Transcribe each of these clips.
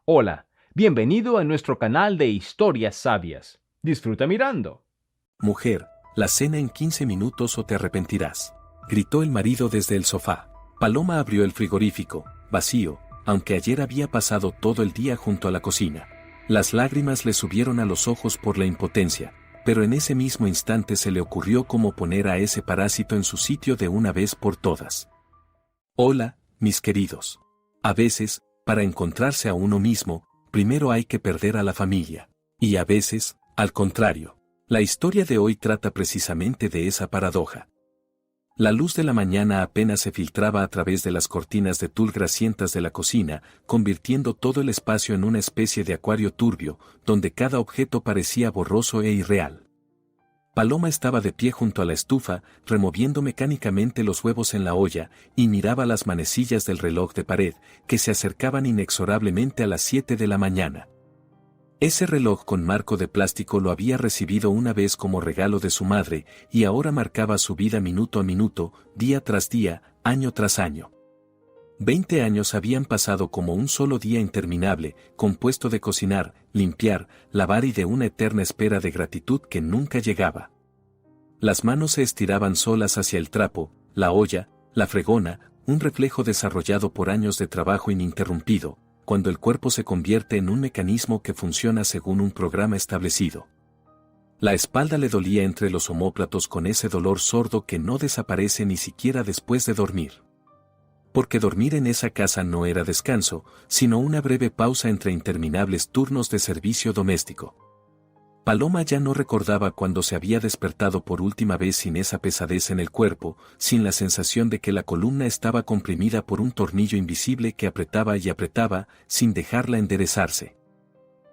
Hola, bienvenido a nuestro canal de historias sabias. Disfruta mirando. Mujer, la cena en 15 minutos o te arrepentirás, gritó el marido desde el sofá. Paloma abrió el frigorífico, vacío, aunque ayer había pasado todo el día junto a la cocina. Las lágrimas le subieron a los ojos por la impotencia, pero en ese mismo instante se le ocurrió cómo poner a ese parásito en su sitio de una vez por todas. Hola, mis queridos. A veces, para encontrarse a uno mismo, primero hay que perder a la familia. Y a veces, al contrario. La historia de hoy trata precisamente de esa paradoja. La luz de la mañana apenas se filtraba a través de las cortinas de tul grasientas de la cocina, convirtiendo todo el espacio en una especie de acuario turbio, donde cada objeto parecía borroso e irreal. Paloma estaba de pie junto a la estufa, removiendo mecánicamente los huevos en la olla, y miraba las manecillas del reloj de pared, que se acercaban inexorablemente a las 7 de la mañana. Ese reloj con marco de plástico lo había recibido una vez como regalo de su madre, y ahora marcaba su vida minuto a minuto, día tras día, año tras año. 20 años habían pasado como un solo día interminable, compuesto de cocinar, limpiar, lavar y de una eterna espera de gratitud que nunca llegaba. Las manos se estiraban solas hacia el trapo, la olla, la fregona, un reflejo desarrollado por años de trabajo ininterrumpido, cuando el cuerpo se convierte en un mecanismo que funciona según un programa establecido. La espalda le dolía entre los omóplatos con ese dolor sordo que no desaparece ni siquiera después de dormir. Porque dormir en esa casa no era descanso, sino una breve pausa entre interminables turnos de servicio doméstico. Paloma ya no recordaba cuando se había despertado por última vez sin esa pesadez en el cuerpo, sin la sensación de que la columna estaba comprimida por un tornillo invisible que apretaba y apretaba, sin dejarla enderezarse.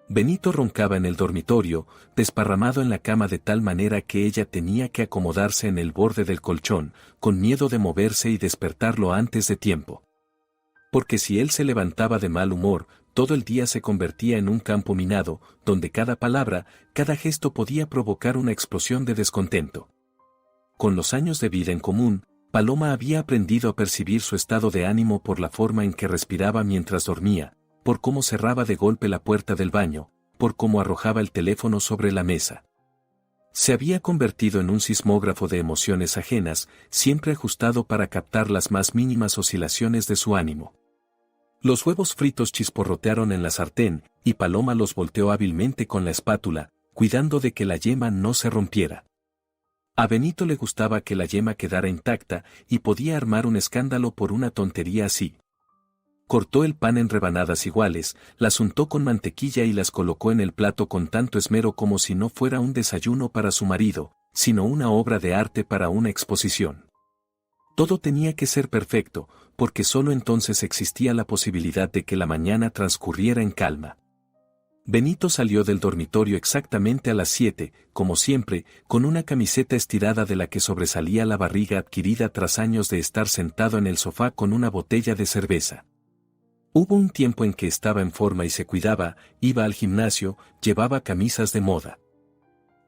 Benito roncaba en el dormitorio, desparramado en la cama de tal manera que ella tenía que acomodarse en el borde del colchón, con miedo de moverse y despertarlo antes de tiempo. Porque si él se levantaba de mal humor, todo el día se convertía en un campo minado, donde cada palabra, cada gesto podía provocar una explosión de descontento. Con los años de vida en común, Paloma había aprendido a percibir su estado de ánimo por la forma en que respiraba mientras dormía, por cómo cerraba de golpe la puerta del baño, por cómo arrojaba el teléfono sobre la mesa. Se había convertido en un sismógrafo de emociones ajenas, siempre ajustado para captar las más mínimas oscilaciones de su ánimo. Los huevos fritos chisporrotearon en la sartén, y Paloma los volteó hábilmente con la espátula, cuidando de que la yema no se rompiera. A Benito le gustaba que la yema quedara intacta, y podía armar un escándalo por una tontería así. Cortó el pan en rebanadas iguales, las untó con mantequilla y las colocó en el plato con tanto esmero como si no fuera un desayuno para su marido, sino una obra de arte para una exposición. Todo tenía que ser perfecto, porque solo entonces existía la posibilidad de que la mañana transcurriera en calma. Benito salió del dormitorio exactamente a las 7, como siempre, con una camiseta estirada de la que sobresalía la barriga adquirida tras años de estar sentado en el sofá con una botella de cerveza. Hubo un tiempo en que estaba en forma y se cuidaba, iba al gimnasio, llevaba camisas de moda.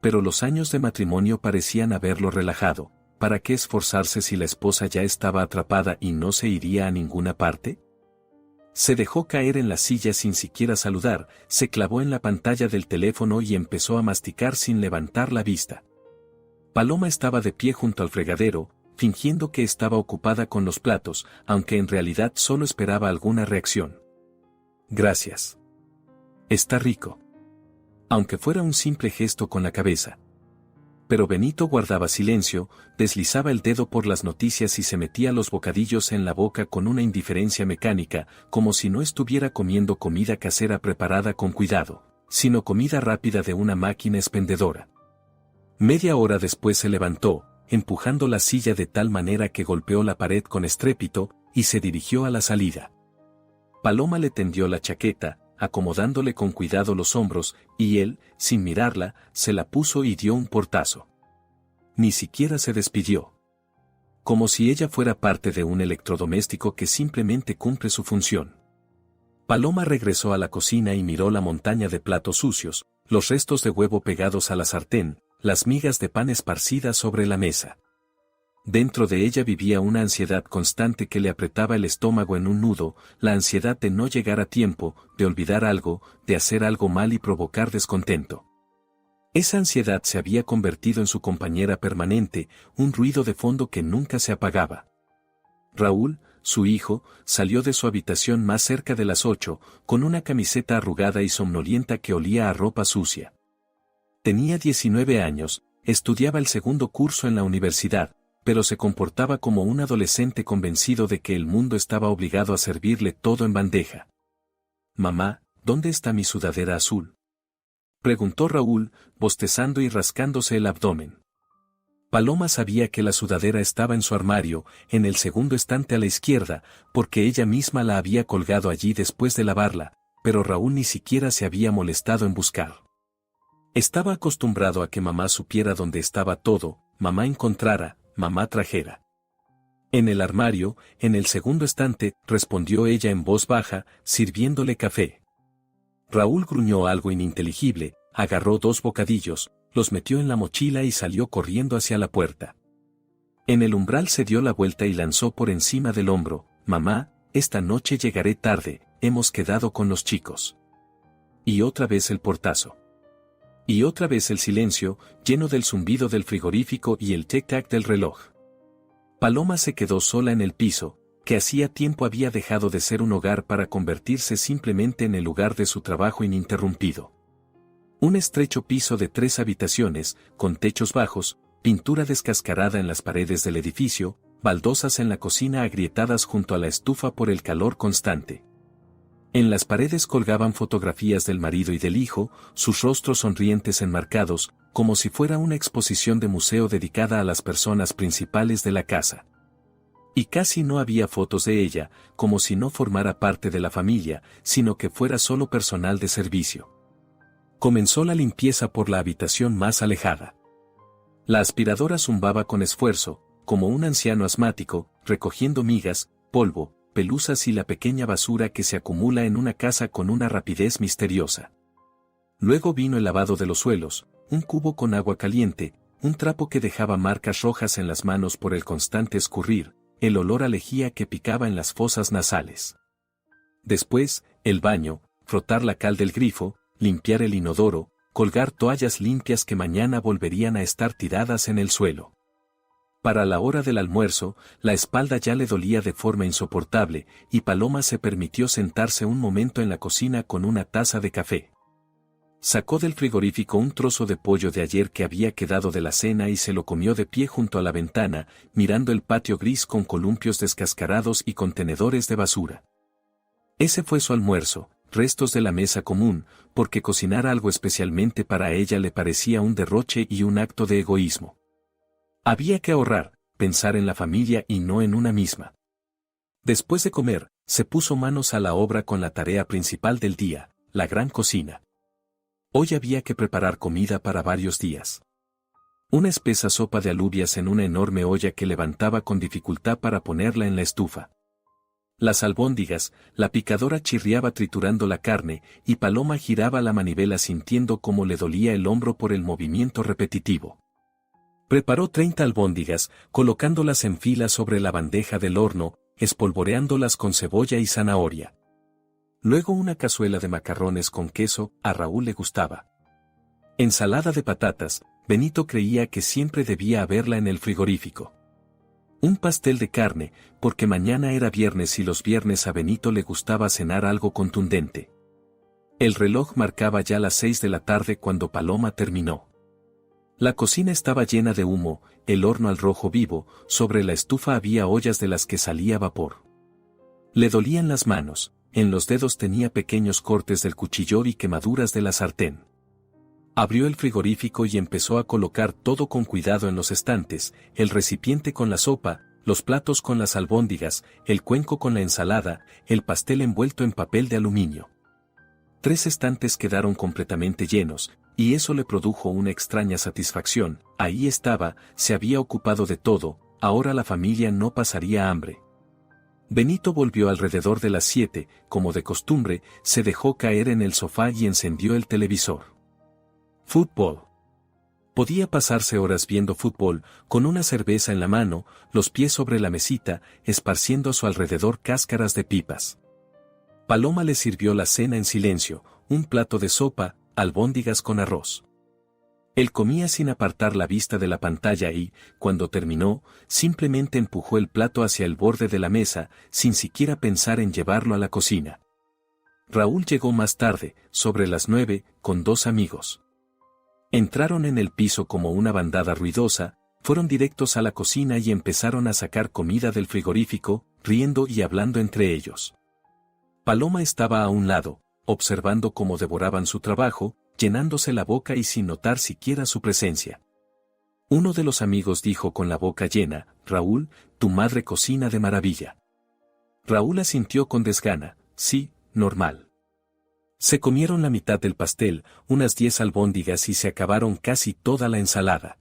Pero los años de matrimonio parecían haberlo relajado. ¿Para qué esforzarse si la esposa ya estaba atrapada y no se iría a ninguna parte? Se dejó caer en la silla sin siquiera saludar, se clavó en la pantalla del teléfono y empezó a masticar sin levantar la vista. Paloma estaba de pie junto al fregadero, fingiendo que estaba ocupada con los platos, aunque en realidad solo esperaba alguna reacción. Gracias. Está rico. Aunque fuera un simple gesto con la cabeza. Pero Benito guardaba silencio, deslizaba el dedo por las noticias y se metía los bocadillos en la boca con una indiferencia mecánica, como si no estuviera comiendo comida casera preparada con cuidado, sino comida rápida de una máquina expendedora. Media hora después se levantó, empujando la silla de tal manera que golpeó la pared con estrépito, y se dirigió a la salida. Paloma le tendió la chaqueta, acomodándole con cuidado los hombros, y él, sin mirarla, se la puso y dio un portazo. Ni siquiera se despidió. Como si ella fuera parte de un electrodoméstico que simplemente cumple su función. Paloma regresó a la cocina y miró la montaña de platos sucios, los restos de huevo pegados a la sartén, las migas de pan esparcidas sobre la mesa. Dentro de ella vivía una ansiedad constante que le apretaba el estómago en un nudo, la ansiedad de no llegar a tiempo, de olvidar algo, de hacer algo mal y provocar descontento. Esa ansiedad se había convertido en su compañera permanente, un ruido de fondo que nunca se apagaba. Raúl, su hijo, salió de su habitación más cerca de las 8, con una camiseta arrugada y somnolienta que olía a ropa sucia. Tenía 19 años, estudiaba el segundo curso en la universidad, pero se comportaba como un adolescente convencido de que el mundo estaba obligado a servirle todo en bandeja. «Mamá, ¿dónde está mi sudadera azul?», preguntó Raúl, bostezando y rascándose el abdomen. Paloma sabía que la sudadera estaba en su armario, en el segundo estante a la izquierda, porque ella misma la había colgado allí después de lavarla, pero Raúl ni siquiera se había molestado en buscar. Estaba acostumbrado a que mamá supiera dónde estaba todo, mamá encontrara, mamá trajera. «En el armario, en el segundo estante», respondió ella en voz baja, sirviéndole café. Raúl gruñó algo ininteligible, agarró 2 bocadillos, los metió en la mochila y salió corriendo hacia la puerta. En el umbral se dio la vuelta y lanzó por encima del hombro: «Mamá, esta noche llegaré tarde, hemos quedado con los chicos». Y otra vez el portazo. Y otra vez el silencio, lleno del zumbido del frigorífico y el tic-tac del reloj. Paloma se quedó sola en el piso, que hacía tiempo había dejado de ser un hogar para convertirse simplemente en el lugar de su trabajo ininterrumpido. Un estrecho piso de 3 habitaciones, con techos bajos, pintura descascarada en las paredes del edificio, baldosas en la cocina agrietadas junto a la estufa por el calor constante. En las paredes colgaban fotografías del marido y del hijo, sus rostros sonrientes enmarcados, como si fuera una exposición de museo dedicada a las personas principales de la casa. Y casi no había fotos de ella, como si no formara parte de la familia, sino que fuera solo personal de servicio. Comenzó la limpieza por la habitación más alejada. La aspiradora zumbaba con esfuerzo, como un anciano asmático, recogiendo migas, polvo, pelusas y la pequeña basura que se acumula en una casa con una rapidez misteriosa. Luego vino el lavado de los suelos, un cubo con agua caliente, un trapo que dejaba marcas rojas en las manos por el constante escurrir, el olor a lejía que picaba en las fosas nasales. Después, el baño, frotar la cal del grifo, limpiar el inodoro, colgar toallas limpias que mañana volverían a estar tiradas en el suelo. Para la hora del almuerzo, la espalda ya le dolía de forma insoportable, y Paloma se permitió sentarse un momento en la cocina con una taza de café. Sacó del frigorífico un trozo de pollo de ayer que había quedado de la cena y se lo comió de pie junto a la ventana, mirando el patio gris con columpios descascarados y contenedores de basura. Ese fue su almuerzo, restos de la mesa común, porque cocinar algo especialmente para ella le parecía un derroche y un acto de egoísmo. Había que ahorrar, pensar en la familia y no en una misma. Después de comer, se puso manos a la obra con la tarea principal del día, la gran cocina. Hoy había que preparar comida para varios días. Una espesa sopa de alubias en una enorme olla que levantaba con dificultad para ponerla en la estufa. Las albóndigas, la picadora chirriaba triturando la carne, y Paloma giraba la manivela sintiendo cómo le dolía el hombro por el movimiento repetitivo. Preparó 30 albóndigas, colocándolas en fila sobre la bandeja del horno, espolvoreándolas con cebolla y zanahoria. Luego una cazuela de macarrones con queso, a Raúl le gustaba. Ensalada de patatas, Benito creía que siempre debía haberla en el frigorífico. Un pastel de carne, porque mañana era viernes y los viernes a Benito le gustaba cenar algo contundente. El reloj marcaba ya las 6 de la tarde cuando Paloma terminó. La cocina estaba llena de humo, el horno al rojo vivo, sobre la estufa había ollas de las que salía vapor. Le dolían las manos, en los dedos tenía pequeños cortes del cuchillor y quemaduras de la sartén. Abrió el frigorífico y empezó a colocar todo con cuidado en los estantes, el recipiente con la sopa, los platos con las albóndigas, el cuenco con la ensalada, el pastel envuelto en papel de aluminio. 3 estantes quedaron completamente llenos, y eso le produjo una extraña satisfacción. Ahí estaba, se había ocupado de todo, ahora la familia no pasaría hambre. Benito volvió alrededor de las 7, como de costumbre, se dejó caer en el sofá y encendió el televisor. Fútbol. Podía pasarse horas viendo fútbol, con una cerveza en la mano, los pies sobre la mesita, esparciendo a su alrededor cáscaras de pipas. Paloma le sirvió la cena en silencio, un plato de sopa, albóndigas con arroz. Él comía sin apartar la vista de la pantalla y, cuando terminó, simplemente empujó el plato hacia el borde de la mesa, sin siquiera pensar en llevarlo a la cocina. Raúl llegó más tarde, sobre las 9, con 2 amigos. Entraron en el piso como una bandada ruidosa, fueron directos a la cocina y empezaron a sacar comida del frigorífico, riendo y hablando entre ellos. Paloma estaba a un lado, observando cómo devoraban su trabajo, llenándose la boca y sin notar siquiera su presencia. Uno de los amigos dijo con la boca llena: «Raúl, tu madre cocina de maravilla». Raúl asintió con desgana: «Sí, normal». Se comieron la mitad del pastel, unas 10 albóndigas y se acabaron casi toda la ensalada.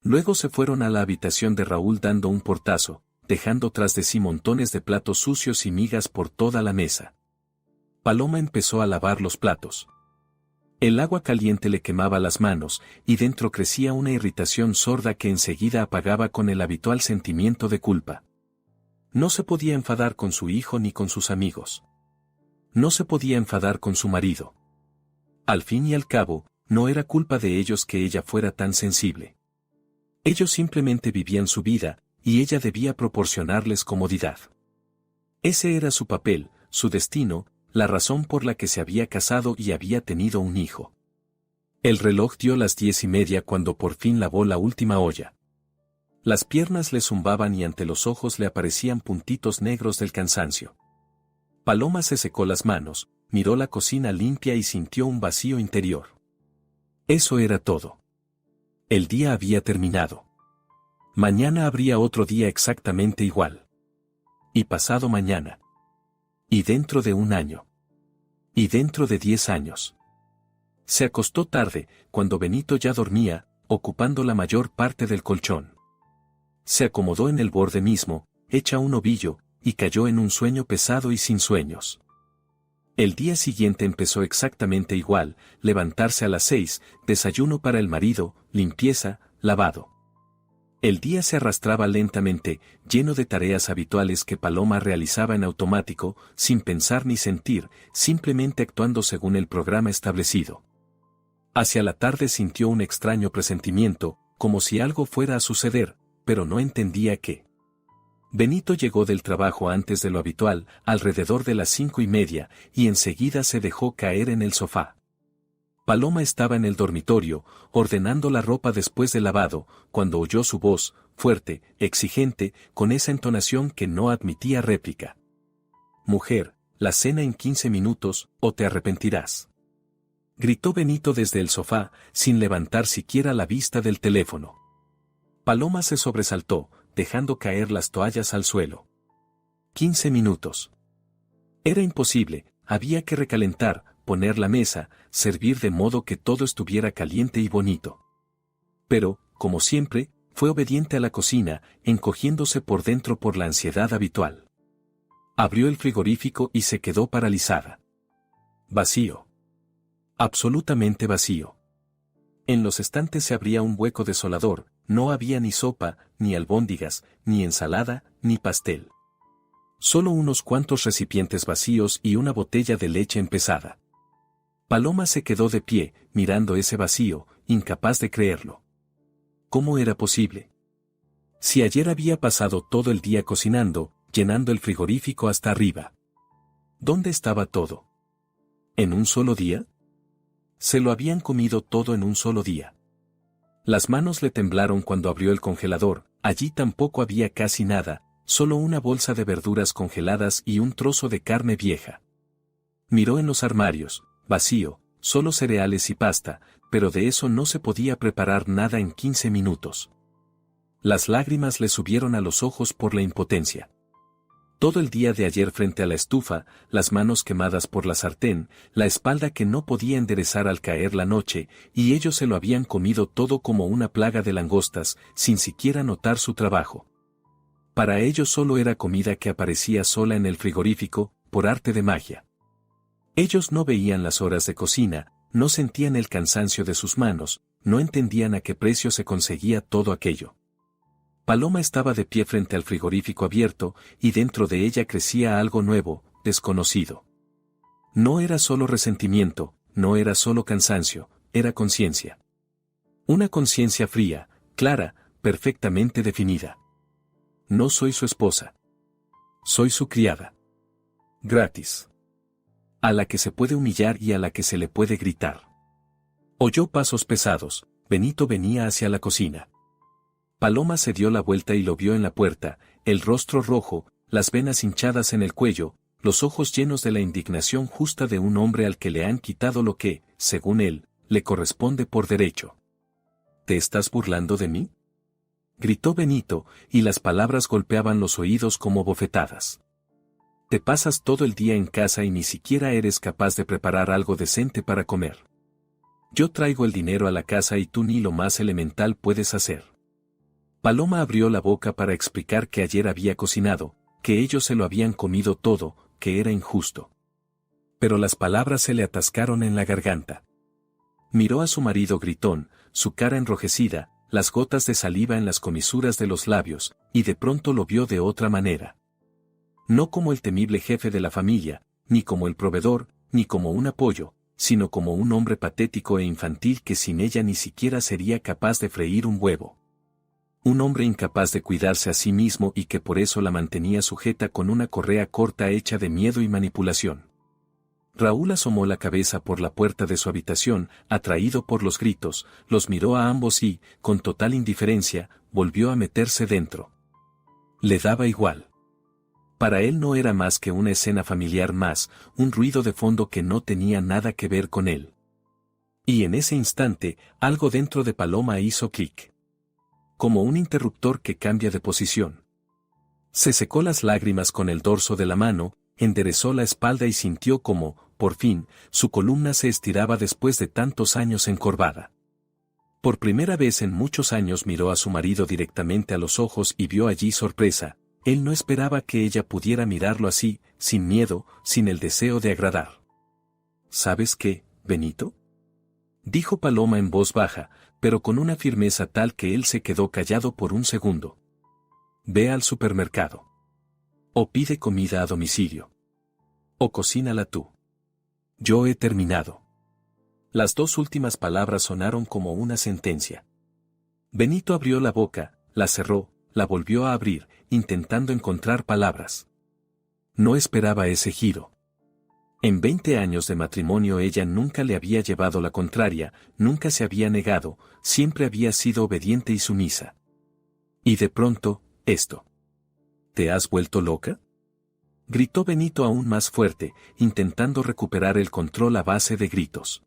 Luego se fueron a la habitación de Raúl dando un portazo, dejando tras de sí montones de platos sucios y migas por toda la mesa. Paloma empezó a lavar los platos. El agua caliente le quemaba las manos, y dentro crecía una irritación sorda que enseguida apagaba con el habitual sentimiento de culpa. No se podía enfadar con su hijo ni con sus amigos. No se podía enfadar con su marido. Al fin y al cabo, no era culpa de ellos que ella fuera tan sensible. Ellos simplemente vivían su vida, y ella debía proporcionarles comodidad. Ese era su papel, su destino, la razón por la que se había casado y había tenido un hijo. El reloj dio las 10:30 cuando por fin lavó la última olla. Las piernas le zumbaban y ante los ojos le aparecían puntitos negros del cansancio. Paloma se secó las manos, miró la cocina limpia y sintió un vacío interior. Eso era todo. El día había terminado. Mañana habría otro día exactamente igual. Y pasado mañana. Y dentro de 1 año. Y dentro de 10 años. Se acostó tarde, cuando Benito ya dormía, ocupando la mayor parte del colchón. Se acomodó en el borde mismo, hecha un ovillo, y cayó en un sueño pesado y sin sueños. El día siguiente empezó exactamente igual: levantarse a las 6, desayuno para el marido, limpieza, lavado. El día se arrastraba lentamente, lleno de tareas habituales que Paloma realizaba en automático, sin pensar ni sentir, simplemente actuando según el programa establecido. Hacia la tarde sintió un extraño presentimiento, como si algo fuera a suceder, pero no entendía qué. Benito llegó del trabajo antes de lo habitual, alrededor de las 5:30, y enseguida se dejó caer en el sofá. Paloma estaba en el dormitorio, ordenando la ropa después del lavado, cuando oyó su voz, fuerte, exigente, con esa entonación que no admitía réplica. «Mujer, la cena en 15 minutos, o te arrepentirás», gritó Benito desde el sofá, sin levantar siquiera la vista del teléfono. Paloma se sobresaltó, dejando caer las toallas al suelo. 15 minutos. Era imposible, había que recalentar, poner la mesa, servir de modo que todo estuviera caliente y bonito. Pero, como siempre, fue obediente a la cocina, encogiéndose por dentro por la ansiedad habitual. Abrió el frigorífico y se quedó paralizada. Vacío. Absolutamente vacío. En los estantes se abría un hueco desolador, no había ni sopa, ni albóndigas, ni ensalada, ni pastel. Solo unos cuantos recipientes vacíos y una botella de leche empezada. Paloma se quedó de pie, mirando ese vacío, incapaz de creerlo. ¿Cómo era posible? Si ayer había pasado todo el día cocinando, llenando el frigorífico hasta arriba. ¿Dónde estaba todo? ¿En un solo día? Se lo habían comido todo en un solo día. Las manos le temblaron cuando abrió el congelador, allí tampoco había casi nada, solo una bolsa de verduras congeladas y un trozo de carne vieja. Miró en los armarios, vacío, solo cereales y pasta, pero de eso no se podía preparar nada en 15 minutos. Las lágrimas le subieron a los ojos por la impotencia. Todo el día de ayer frente a la estufa, las manos quemadas por la sartén, la espalda que no podía enderezar al caer la noche, y ellos se lo habían comido todo como una plaga de langostas, sin siquiera notar su trabajo. Para ellos solo era comida que aparecía sola en el frigorífico, por arte de magia. Ellos no veían las horas de cocina, no sentían el cansancio de sus manos, no entendían a qué precio se conseguía todo aquello. Paloma estaba de pie frente al frigorífico abierto, y dentro de ella crecía algo nuevo, desconocido. No era solo resentimiento, no era solo cansancio, era conciencia. Una conciencia fría, clara, perfectamente definida. No soy su esposa. Soy su criada. Gratis. A la que se puede humillar y a la que se le puede gritar. Oyó pasos pesados. Benito venía hacia la cocina. Paloma se dio la vuelta y lo vio en la puerta, el rostro rojo, las venas hinchadas en el cuello, los ojos llenos de la indignación justa de un hombre al que le han quitado lo que, según él, le corresponde por derecho. ¿Te estás burlando de mí?, gritó Benito, y las palabras golpeaban los oídos como bofetadas. Te pasas todo el día en casa y ni siquiera eres capaz de preparar algo decente para comer. Yo traigo el dinero a la casa y tú ni lo más elemental puedes hacer. Paloma abrió la boca para explicar que ayer había cocinado, que ellos se lo habían comido todo, que era injusto. Pero las palabras se le atascaron en la garganta. Miró a su marido gritón, su cara enrojecida, las gotas de saliva en las comisuras de los labios, y de pronto lo vio de otra manera. No como el temible jefe de la familia, ni como el proveedor, ni como un apoyo, sino como un hombre patético e infantil que sin ella ni siquiera sería capaz de freír un huevo. Un hombre incapaz de cuidarse a sí mismo y que por eso la mantenía sujeta con una correa corta hecha de miedo y manipulación. Raúl asomó la cabeza por la puerta de su habitación, atraído por los gritos, los miró a ambos y, con total indiferencia, volvió a meterse dentro. Le daba igual. Para él no era más que una escena familiar más, un ruido de fondo que no tenía nada que ver con él. Y en ese instante, algo dentro de Paloma hizo clic. Como un interruptor que cambia de posición. Se secó las lágrimas con el dorso de la mano, enderezó la espalda y sintió como, por fin, su columna se estiraba después de tantos años encorvada. Por primera vez en muchos años miró a su marido directamente a los ojos y vio allí sorpresa. Él no esperaba que ella pudiera mirarlo así, sin miedo, sin el deseo de agradar. ¿Sabes qué, Benito?, dijo Paloma en voz baja, pero con una firmeza tal que él se quedó callado por un segundo. Ve al supermercado. O pide comida a domicilio. O cocínala tú. Yo he terminado. Las dos últimas palabras sonaron como una sentencia. Benito abrió la boca, la cerró, la volvió a abrir, intentando encontrar palabras. No esperaba ese giro. En 20 años de matrimonio ella nunca le había llevado la contraria, nunca se había negado, siempre había sido obediente y sumisa. Y de pronto, esto. ¿Te has vuelto loca?, gritó Benito aún más fuerte, intentando recuperar el control a base de gritos.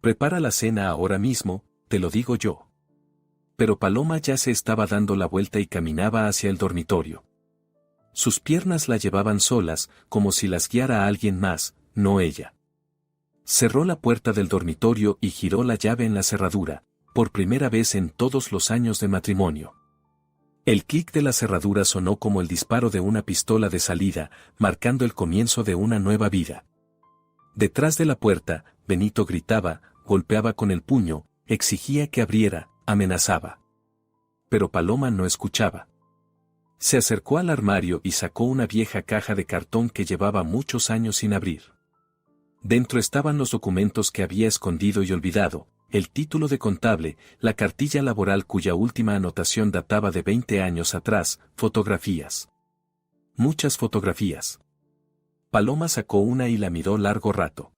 Prepara la cena ahora mismo, te lo digo yo. Pero Paloma ya se estaba dando la vuelta y caminaba hacia el dormitorio. Sus piernas la llevaban solas, como si las guiara a alguien más, no ella. Cerró la puerta del dormitorio y giró la llave en la cerradura, por primera vez en todos los años de matrimonio. El clic de la cerradura sonó como el disparo de una pistola de salida, marcando el comienzo de una nueva vida. Detrás de la puerta, Benito gritaba, golpeaba con el puño, exigía que abriera, amenazaba. Pero Paloma no escuchaba. Se acercó al armario y sacó una vieja caja de cartón que llevaba muchos años sin abrir. Dentro estaban los documentos que había escondido y olvidado, el título de contable, la cartilla laboral cuya última anotación databa de 20 años atrás, fotografías. Muchas fotografías. Paloma sacó una y la miró largo rato.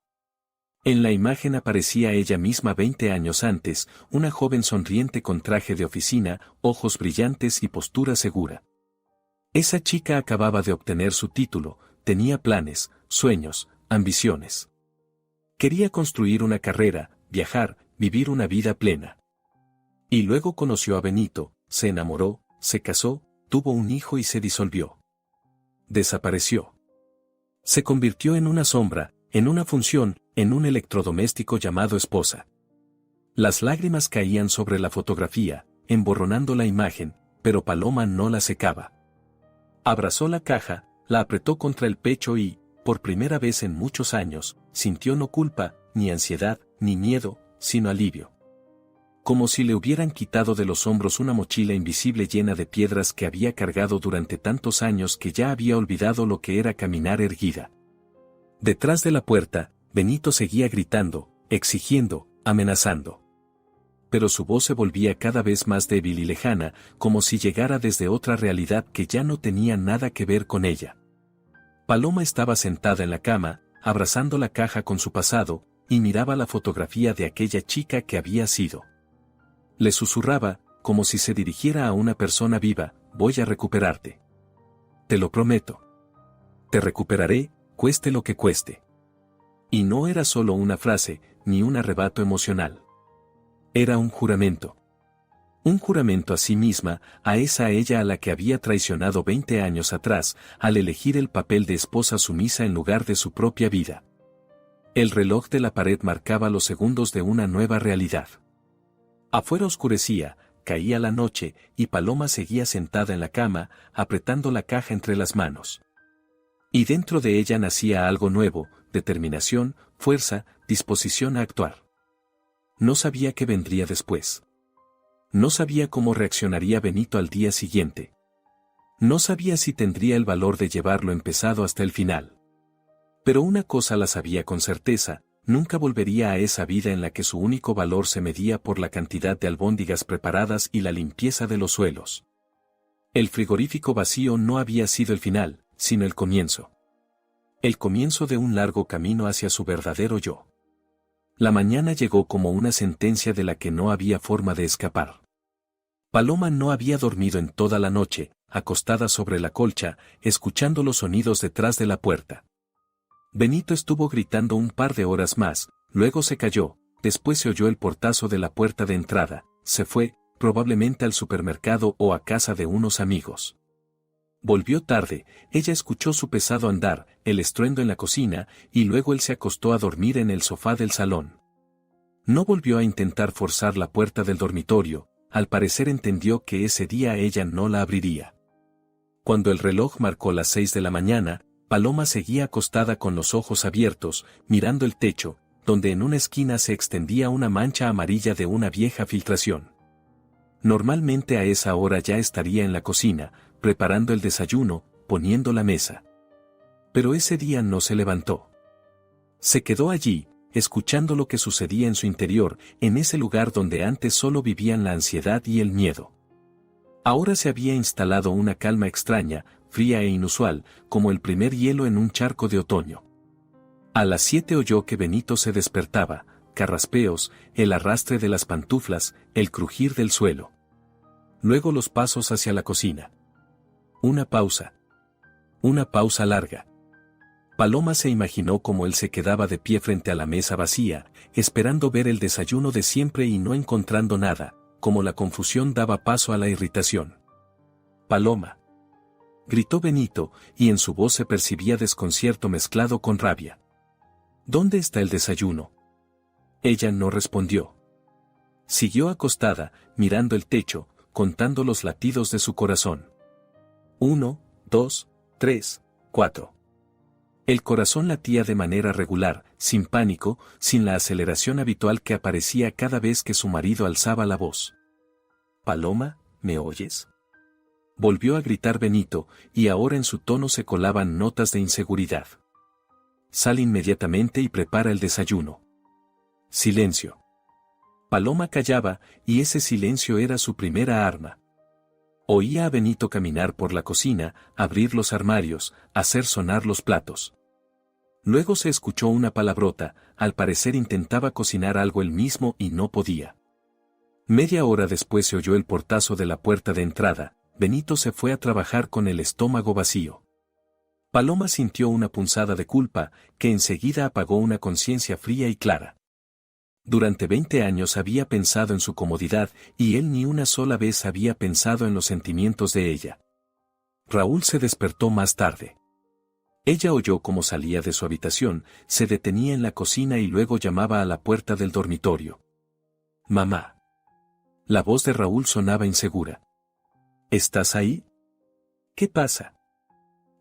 En la imagen aparecía ella misma 20 años antes, una joven sonriente con traje de oficina, ojos brillantes y postura segura. Esa chica acababa de obtener su título, tenía planes, sueños, ambiciones. Quería construir una carrera, viajar, vivir una vida plena. Y luego conoció a Benito, se enamoró, se casó, tuvo un hijo y se disolvió. Desapareció. Se convirtió en una sombra, en una función, en un electrodoméstico llamado esposa. Las lágrimas caían sobre la fotografía, emborronando la imagen, pero Paloma no la secaba. Abrazó la caja, la apretó contra el pecho y, por primera vez en muchos años, sintió no culpa, ni ansiedad, ni miedo, sino alivio. como si le hubieran quitado de los hombros una mochila invisible llena de piedras que había cargado durante tantos años que ya había olvidado lo que era caminar erguida. Detrás de la puerta, Benito seguía gritando, exigiendo, amenazando. Pero su voz se volvía cada vez más débil y lejana, como si llegara desde otra realidad que ya no tenía nada que ver con ella. Paloma estaba sentada en la cama, abrazando la caja con su pasado, y miraba la fotografía de aquella chica que había sido. Le susurraba, como si se dirigiera a una persona viva: voy a recuperarte. Te lo prometo. Te recuperaré, cueste lo que cueste. Y no era solo una frase, ni un arrebato emocional. Era un juramento. Un juramento a sí misma, a ella a la que había traicionado 20 años atrás, al elegir el papel de esposa sumisa en lugar de su propia vida. El reloj de la pared marcaba los segundos de una nueva realidad. Afuera oscurecía, caía la noche, y Paloma seguía sentada en la cama, apretando la caja entre las manos. Y dentro de ella nacía algo nuevo: determinación, fuerza, disposición a actuar. No sabía qué vendría después. No sabía cómo reaccionaría Benito al día siguiente. No sabía si tendría el valor de llevarlo empezado hasta el final. Pero una cosa la sabía con certeza: nunca volvería a esa vida en la que su único valor se medía por la cantidad de albóndigas preparadas y la limpieza de los suelos. El frigorífico vacío no había sido el final, sino el comienzo. El comienzo de un largo camino hacia su verdadero yo. La mañana llegó como una sentencia de la que no había forma de escapar. Paloma no había dormido en toda la noche, acostada sobre la colcha, escuchando los sonidos detrás de la puerta. Benito estuvo gritando un par de horas más, luego se calló, después se oyó el portazo de la puerta de entrada, se fue, probablemente al supermercado o a casa de unos amigos. Volvió tarde, ella escuchó su pesado andar, el estruendo en la cocina, y luego él se acostó a dormir en el sofá del salón. No volvió a intentar forzar la puerta del dormitorio, al parecer entendió que ese día ella no la abriría. Cuando el reloj marcó las 6 de la mañana, Paloma seguía acostada con los ojos abiertos, mirando el techo, donde en una esquina se extendía una mancha amarilla de una vieja filtración. Normalmente a esa hora ya estaría en la cocina, preparando el desayuno, poniendo la mesa. Pero ese día no se levantó. Se quedó allí, escuchando lo que sucedía en su interior, en ese lugar donde antes solo vivían la ansiedad y el miedo. Ahora se había instalado una calma extraña, fría e inusual, como el primer hielo en un charco de otoño. A las 7 oyó que Benito se despertaba, carraspeos, el arrastre de las pantuflas, el crujir del suelo. Luego los pasos hacia la cocina. Una pausa. Una pausa larga. Paloma se imaginó cómo él se quedaba de pie frente a la mesa vacía, esperando ver el desayuno de siempre y no encontrando nada, como la confusión daba paso a la irritación. «Paloma», gritó Benito, y en su voz se percibía desconcierto mezclado con rabia. «¿Dónde está el desayuno?». Ella no respondió. Siguió acostada, mirando el techo, contando los latidos de su corazón. 1, 2, 3, 4. El corazón latía de manera regular, sin pánico, sin la aceleración habitual que aparecía cada vez que su marido alzaba la voz. «Paloma, ¿me oyes?». Volvió a gritar Benito, y ahora en su tono se colaban notas de inseguridad. «Sal inmediatamente y prepara el desayuno». Silencio. Paloma callaba, y ese silencio era su primera arma. Oía a Benito caminar por la cocina, abrir los armarios, hacer sonar los platos. Luego se escuchó una palabrota, al parecer intentaba cocinar algo él mismo y no podía. Media hora después se oyó el portazo de la puerta de entrada. Benito se fue a trabajar con el estómago vacío. Paloma sintió una punzada de culpa, que enseguida apagó una conciencia fría y clara. Durante 20 años había pensado en su comodidad, y él ni una sola vez había pensado en los sentimientos de ella. Raúl se despertó más tarde. Ella oyó cómo salía de su habitación, se detenía en la cocina y luego llamaba a la puerta del dormitorio. «Mamá». La voz de Raúl sonaba insegura. «¿Estás ahí?». «¿Qué pasa?».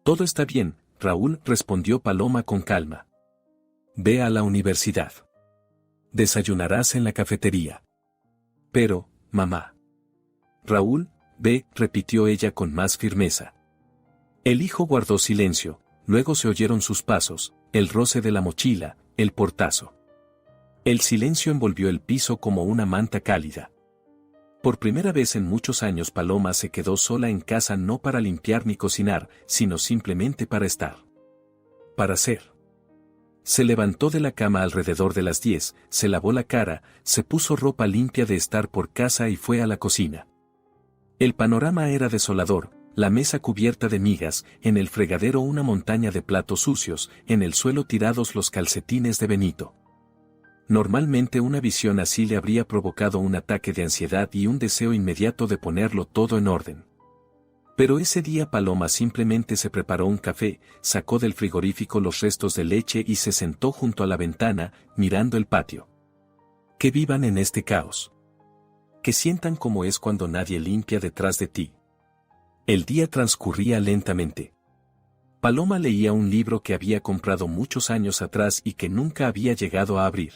«Todo está bien», Raúl, respondió Paloma con calma. «Ve a la universidad. Desayunarás en la cafetería». Pero, mamá. Raúl, ve, repitió ella con más firmeza. El hijo guardó silencio, luego se oyeron sus pasos, el roce de la mochila, el portazo. El silencio envolvió el piso como una manta cálida. Por primera vez en muchos años Paloma se quedó sola en casa, no para limpiar ni cocinar, sino simplemente para estar. Para ser. Se levantó de la cama alrededor de las 10, se lavó la cara, se puso ropa limpia de estar por casa y fue a la cocina. El panorama era desolador, la mesa cubierta de migas, en el fregadero una montaña de platos sucios, en el suelo tirados los calcetines de Benito. Normalmente una visión así le habría provocado un ataque de ansiedad y un deseo inmediato de ponerlo todo en orden. Pero ese día Paloma simplemente se preparó un café, sacó del frigorífico los restos de leche y se sentó junto a la ventana, mirando el patio. Que vivan en este caos. Que sientan cómo es cuando nadie limpia detrás de ti. El día transcurría lentamente. Paloma leía un libro que había comprado muchos años atrás y que nunca había llegado a abrir.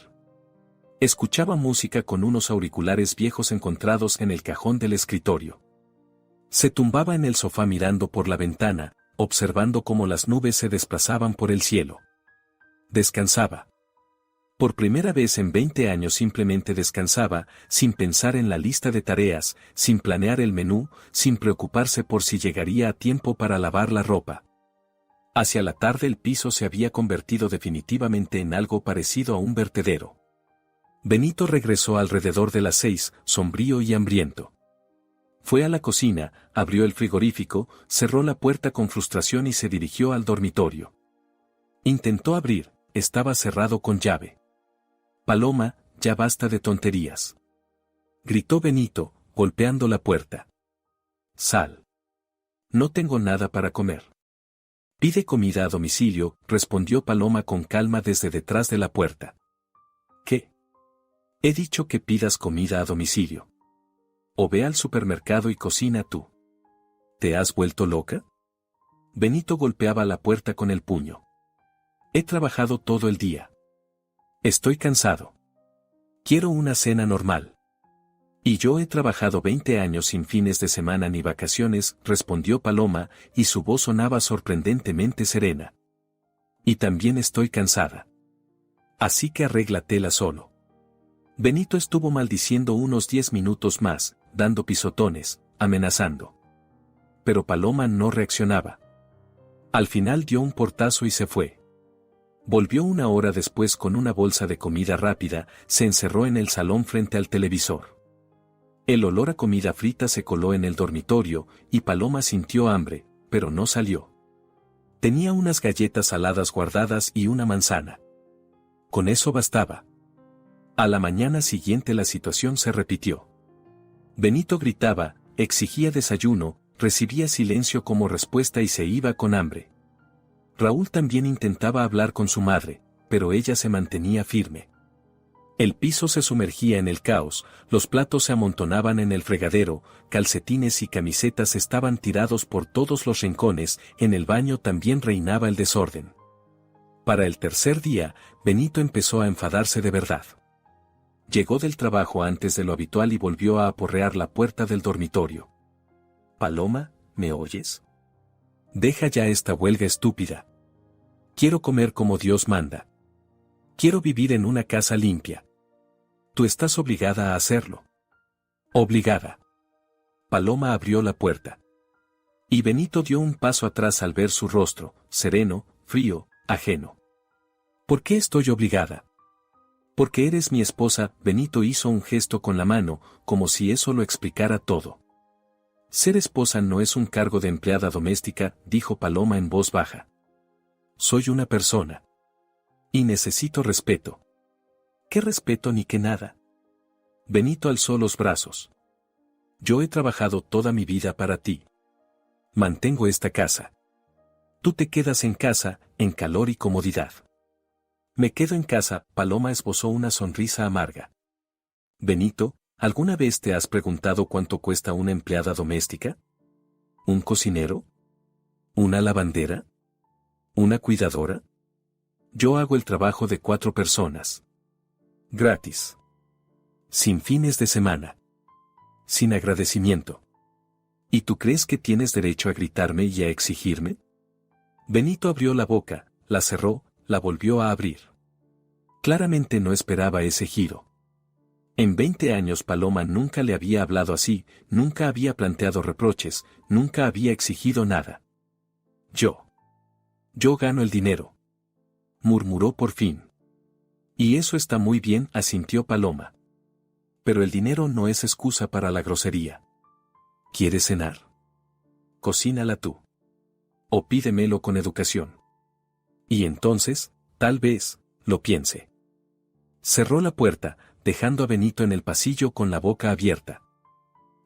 Escuchaba música con unos auriculares viejos encontrados en el cajón del escritorio. Se tumbaba en el sofá mirando por la ventana, observando cómo las nubes se desplazaban por el cielo. Descansaba. Por primera vez en 20 años simplemente descansaba, sin pensar en la lista de tareas, sin planear el menú, sin preocuparse por si llegaría a tiempo para lavar la ropa. Hacia la tarde el piso se había convertido definitivamente en algo parecido a un vertedero. Benito regresó alrededor de las 6, sombrío y hambriento. Fue a la cocina, abrió el frigorífico, cerró la puerta con frustración y se dirigió al dormitorio. Intentó abrir, estaba cerrado con llave. Paloma, ya basta de tonterías. Gritó Benito, golpeando la puerta. Sal. No tengo nada para comer. Pide comida a domicilio, respondió Paloma con calma desde detrás de la puerta. ¿Qué? He dicho que pidas comida a domicilio. O ve al supermercado y cocina tú. ¿Te has vuelto loca? Benito golpeaba la puerta con el puño. He trabajado todo el día. Estoy cansado. Quiero una cena normal. Y yo he trabajado 20 años sin fines de semana ni vacaciones, respondió Paloma, y su voz sonaba sorprendentemente serena. Y también estoy cansada. Así que arréglatela solo. Benito estuvo maldiciendo unos 10 minutos más, dando pisotones, amenazando. Pero Paloma no reaccionaba. Al final dio un portazo y se fue. Volvió una hora después con una bolsa de comida rápida, se encerró en el salón frente al televisor. El olor a comida frita se coló en el dormitorio, y Paloma sintió hambre, pero no salió. Tenía unas galletas saladas guardadas y una manzana. Con eso bastaba. A la mañana siguiente la situación se repitió. Benito gritaba, exigía desayuno, recibía silencio como respuesta y se iba con hambre. Raúl también intentaba hablar con su madre, pero ella se mantenía firme. El piso se sumergía en el caos, los platos se amontonaban en el fregadero, calcetines y camisetas estaban tirados por todos los rincones, en el baño también reinaba el desorden. Para el tercer día, Benito empezó a enfadarse de verdad. Llegó del trabajo antes de lo habitual y volvió a aporrear la puerta del dormitorio. Paloma, ¿me oyes? Deja ya esta huelga estúpida. Quiero comer como Dios manda. Quiero vivir en una casa limpia. Tú estás obligada a hacerlo. Obligada. Paloma abrió la puerta. Y Benito dio un paso atrás al ver su rostro, sereno, frío, ajeno. ¿Por qué estoy obligada? Porque eres mi esposa. Benito hizo un gesto con la mano, como si eso lo explicara todo. Ser esposa no es un cargo de empleada doméstica, dijo Paloma en voz baja. Soy una persona. Y necesito respeto. ¿Qué respeto ni qué nada? Benito alzó los brazos. Yo he trabajado toda mi vida para ti. Mantengo esta casa. Tú te quedas en casa, en calor y comodidad. Me quedo en casa. Paloma esbozó una sonrisa amarga. Benito, ¿alguna vez te has preguntado cuánto cuesta una empleada doméstica? ¿Un cocinero? ¿Una lavandera? ¿Una cuidadora? Yo hago el trabajo de 4 personas. Gratis. Sin fines de semana. sin agradecimiento. ¿Y tú crees que tienes derecho a gritarme y a exigirme? Benito abrió la boca, la cerró, la volvió a abrir. Claramente no esperaba ese giro. En 20 años Paloma nunca le había hablado así, nunca había planteado reproches, nunca había exigido nada. Yo gano el dinero, murmuró por fin. Y eso está muy bien, asintió Paloma. Pero el dinero no es excusa para la grosería. ¿Quieres cenar? Cocínala tú. O pídemelo con educación. Y entonces, tal vez, lo piense. Cerró la puerta, dejando a Benito en el pasillo con la boca abierta.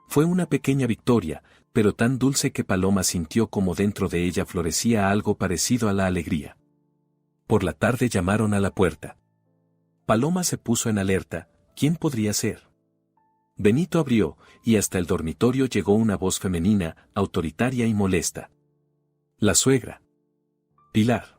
Fue una pequeña victoria, pero tan dulce que Paloma sintió como dentro de ella florecía algo parecido a la alegría. Por la tarde llamaron a la puerta. Paloma se puso en alerta. ¿Quién podría ser? Benito abrió, y hasta el dormitorio llegó una voz femenina, autoritaria y molesta. La suegra. Pilar.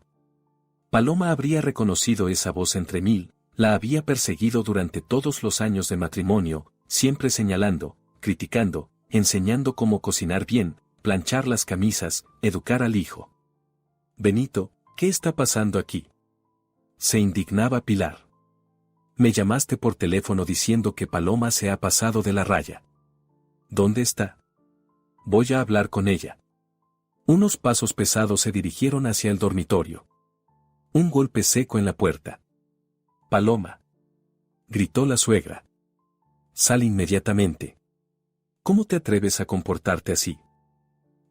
Paloma habría reconocido esa voz entre mil, la había perseguido durante todos los años de matrimonio, siempre señalando, criticando, enseñando cómo cocinar bien, planchar las camisas, educar al hijo. Benito, ¿qué está pasando aquí? Se indignaba Pilar. Me llamaste por teléfono diciendo que Paloma se ha pasado de la raya. ¿Dónde está? Voy a hablar con ella. Unos pasos pesados se dirigieron hacia el dormitorio. Un golpe seco en la puerta. Paloma. Gritó la suegra. Sal inmediatamente. ¿Cómo te atreves a comportarte así?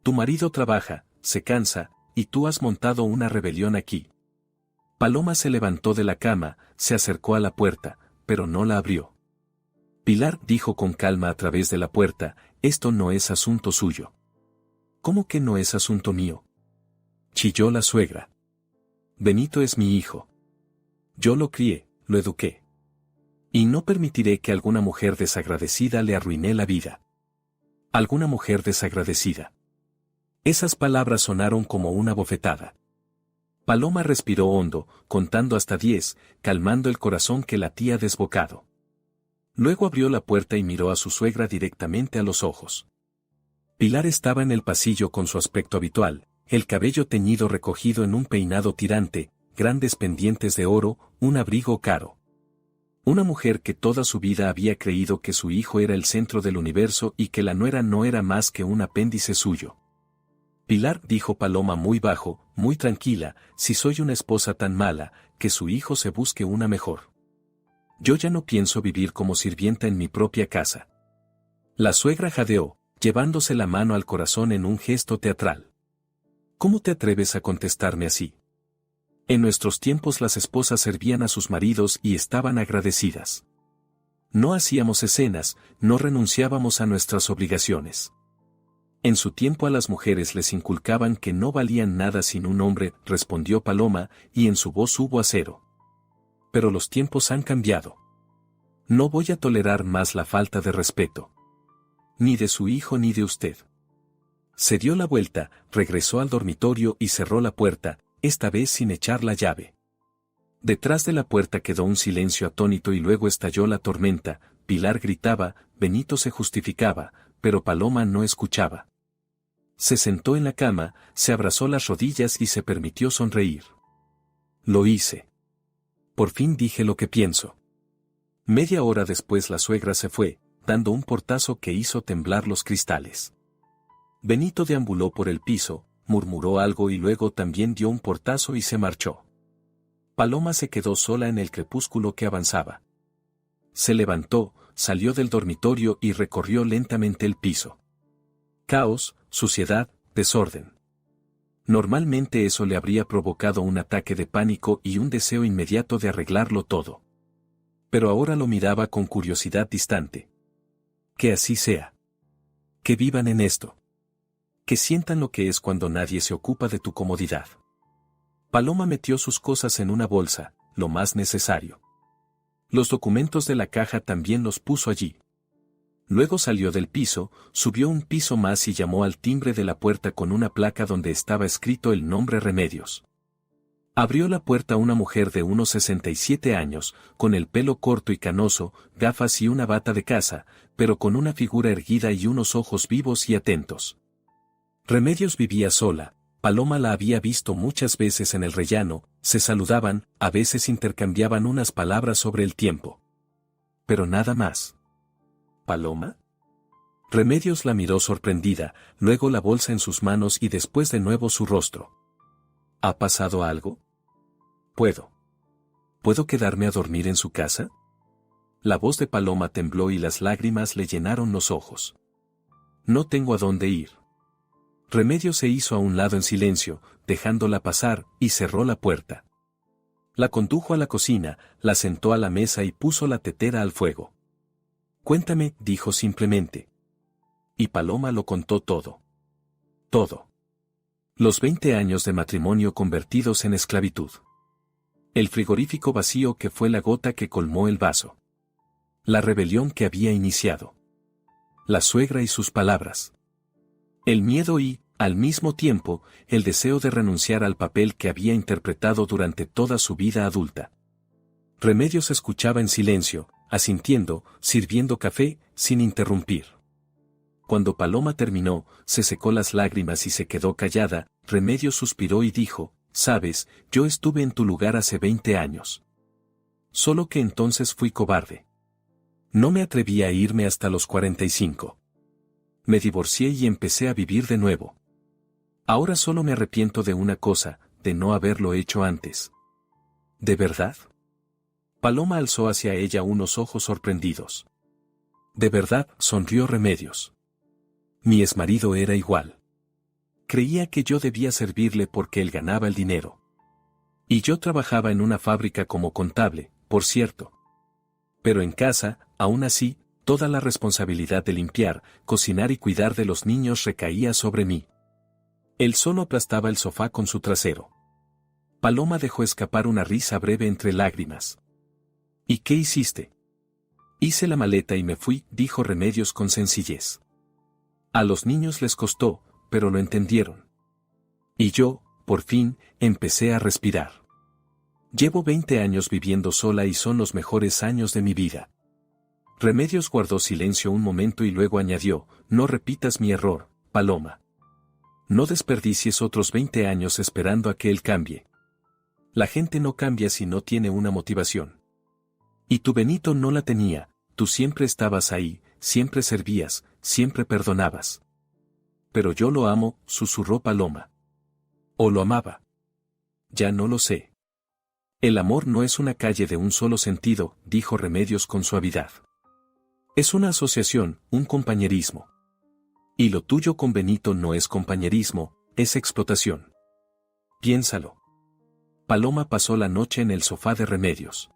Tu marido trabaja, se cansa, y tú has montado una rebelión aquí. Paloma se levantó de la cama, se acercó a la puerta, pero no la abrió. Pilar dijo con calma a través de la puerta, esto no es asunto suyo. ¿Cómo que no es asunto mío? Chilló la suegra. Benito es mi hijo. Yo lo crié, lo eduqué. Y no permitiré que alguna mujer desagradecida le arruine la vida. ¿Alguna mujer desagradecida? Esas palabras sonaron como una bofetada. Paloma respiró hondo, contando hasta 10, calmando el corazón que latía desbocado. Luego abrió la puerta y miró a su suegra directamente a los ojos. Pilar estaba en el pasillo con su aspecto habitual, el cabello teñido recogido en un peinado tirante, grandes pendientes de oro, un abrigo caro. Una mujer que toda su vida había creído que su hijo era el centro del universo y que la nuera no era más que un apéndice suyo. Pilar, dijo Paloma muy bajo, muy tranquila, si soy una esposa tan mala, que su hijo se busque una mejor. Yo ya no pienso vivir como sirvienta en mi propia casa. La suegra jadeó, llevándose la mano al corazón en un gesto teatral. ¿Cómo te atreves a contestarme así? En nuestros tiempos las esposas servían a sus maridos y estaban agradecidas. No hacíamos escenas, no renunciábamos a nuestras obligaciones. En su tiempo a las mujeres les inculcaban que no valían nada sin un hombre, respondió Paloma, y en su voz hubo acero. Pero los tiempos han cambiado. No voy a tolerar más la falta de respeto. Ni de su hijo ni de usted. Se dio la vuelta, regresó al dormitorio y cerró la puerta, esta vez sin echar la llave. Detrás de la puerta quedó un silencio atónito y luego estalló la tormenta. Pilar gritaba, Benito se justificaba, pero Paloma no escuchaba. Se sentó en la cama, se abrazó las rodillas y se permitió sonreír. Lo hice. Por fin dije lo que pienso. Media hora después la suegra se fue, dando un portazo que hizo temblar los cristales. Benito deambuló por el piso, murmuró algo y luego también dio un portazo y se marchó. Paloma se quedó sola en el crepúsculo que avanzaba. Se levantó, salió del dormitorio y recorrió lentamente el piso. Caos, suciedad, desorden. Normalmente eso le habría provocado un ataque de pánico y un deseo inmediato de arreglarlo todo. Pero ahora lo miraba con curiosidad distante. Que así sea. Que vivan en esto. Que sientan lo que es cuando nadie se ocupa de tu comodidad. Paloma metió sus cosas en una bolsa, lo más necesario. Los documentos de la caja también los puso allí. Luego salió del piso, subió un piso más y llamó al timbre de la puerta con una placa donde estaba escrito el nombre Remedios. Abrió la puerta una mujer de unos 67 años, con el pelo corto y canoso, gafas y una bata de caza, pero con una figura erguida y unos ojos vivos y atentos. Remedios vivía sola. Paloma la había visto muchas veces en el rellano, se saludaban, a veces intercambiaban unas palabras sobre el tiempo. Pero nada más. ¿Paloma? Remedios la miró sorprendida, luego la bolsa en sus manos y después de nuevo su rostro. ¿Ha pasado algo? ¿Puedo quedarme a dormir en su casa? La voz de Paloma tembló y las lágrimas le llenaron los ojos. No tengo a dónde ir. Remedios se hizo a un lado en silencio, dejándola pasar, y cerró la puerta. La condujo a la cocina, la sentó a la mesa y puso la tetera al fuego. Cuéntame, dijo simplemente. Y Paloma lo contó todo. Todo. Los 20 años de matrimonio convertidos en esclavitud. El frigorífico vacío que fue la gota que colmó el vaso. La rebelión que había iniciado. La suegra y sus palabras. El miedo y, al mismo tiempo, el deseo de renunciar al papel que había interpretado durante toda su vida adulta. Remedios escuchaba en silencio, asintiendo, sirviendo café, sin interrumpir. Cuando Paloma terminó, se secó las lágrimas y se quedó callada. Remedios suspiró y dijo, «Sabes, yo estuve en tu lugar hace 20 años. Solo que entonces fui cobarde. No me atreví a irme hasta los 45. Me divorcié y empecé a vivir de nuevo. Ahora solo me arrepiento de una cosa, de no haberlo hecho antes». ¿De verdad? Paloma alzó hacia ella unos ojos sorprendidos. «¿De verdad?», sonrió Remedios. «Mi exmarido era igual. Creía que yo debía servirle porque él ganaba el dinero. Y yo trabajaba en una fábrica como contable, por cierto. Pero en casa, aún así, toda la responsabilidad de limpiar, cocinar y cuidar de los niños recaía sobre mí. Él solo aplastaba el sofá con su trasero». Paloma dejó escapar una risa breve entre lágrimas. «¿Y qué hiciste?». «Hice la maleta y me fui», dijo Remedios con sencillez. «A los niños les costó, pero lo entendieron. Y yo, por fin, empecé a respirar. Llevo 20 años viviendo sola y son los mejores años de mi vida». Remedios guardó silencio un momento y luego añadió, «No repitas mi error, Paloma. No desperdicies otros 20 años esperando a que él cambie. La gente no cambia si no tiene una motivación. Y tu Benito no la tenía, tú siempre estabas ahí, siempre servías, siempre perdonabas». «Pero yo lo amo», susurró Paloma. «¿O lo amaba?». «Ya no lo sé. El amor no es una calle de un solo sentido», dijo Remedios con suavidad. «Es una asociación, un compañerismo. Y lo tuyo con Benito no es compañerismo, es explotación. Piénsalo». Paloma pasó la noche en el sofá de Remedios.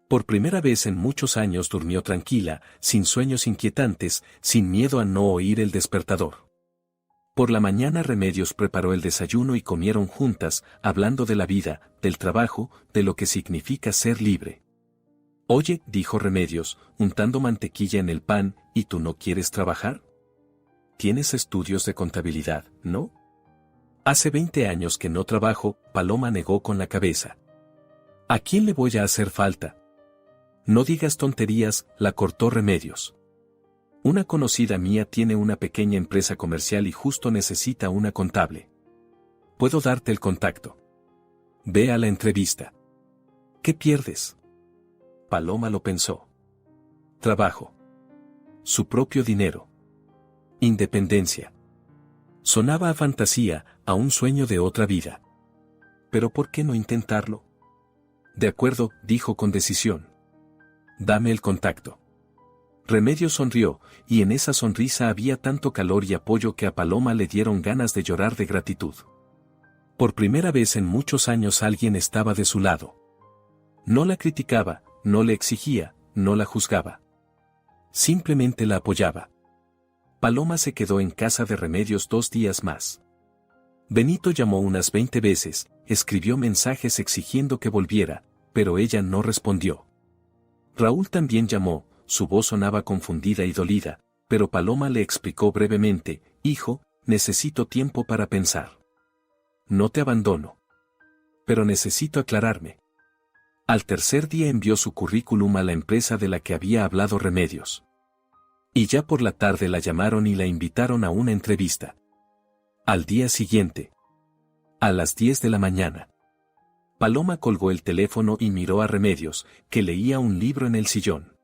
Por primera vez en muchos años durmió tranquila, sin sueños inquietantes, sin miedo a no oír el despertador. Por la mañana Remedios preparó el desayuno y comieron juntas, hablando de la vida, del trabajo, de lo que significa ser libre. «Oye», dijo Remedios, untando mantequilla en el pan, «¿y tú no quieres trabajar? Tienes estudios de contabilidad, ¿no?». «Hace 20 años que no trabajo», Paloma negó con la cabeza. «¿A quién le voy a hacer falta?». «No digas tonterías», la cortó Remedios. «Una conocida mía tiene una pequeña empresa comercial y justo necesita una contable. Puedo darte el contacto. Ve a la entrevista». «¿Qué pierdes?». Paloma lo pensó. Trabajo. Su propio dinero. Independencia. Sonaba a fantasía, a un sueño de otra vida. «¿Pero por qué no intentarlo?». «De acuerdo», dijo con decisión. «Dame el contacto». Remedios sonrió, y en esa sonrisa había tanto calor y apoyo que a Paloma le dieron ganas de llorar de gratitud. Por primera vez en muchos años alguien estaba de su lado. No la criticaba, no le exigía, no la juzgaba. Simplemente la apoyaba. Paloma se quedó en casa de Remedios 2 días más. Benito llamó unas 20 veces, escribió mensajes exigiendo que volviera, pero ella no respondió. Raúl también llamó, su voz sonaba confundida y dolida, pero Paloma le explicó brevemente, «Hijo, necesito tiempo para pensar. No te abandono. pero necesito aclararme. Al tercer día envió su currículum a la empresa de la que había hablado Remedios. Y ya por la tarde la llamaron y la invitaron a una entrevista. Al día siguiente, a las 10 de la mañana, Paloma colgó el teléfono y miró a Remedios, que leía un libro en el sillón.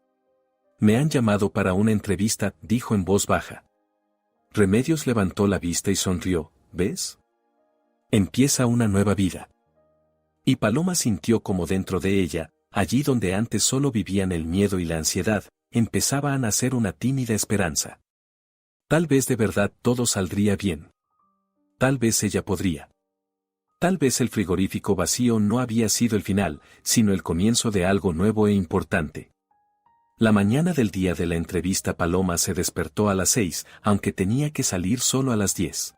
Me han llamado para una entrevista, dijo en voz baja. Remedios levantó la vista y sonrió, ¿ves? Empieza una nueva vida. Y Paloma sintió como dentro de ella, allí donde antes solo vivían el miedo y la ansiedad, empezaba a nacer una tímida esperanza. Tal vez de verdad todo saldría bien. Tal vez ella podría. Tal vez el frigorífico vacío no había sido el final, sino el comienzo de algo nuevo e importante. La mañana del día de la entrevista Paloma se despertó a las 6, aunque tenía que salir solo a las 10.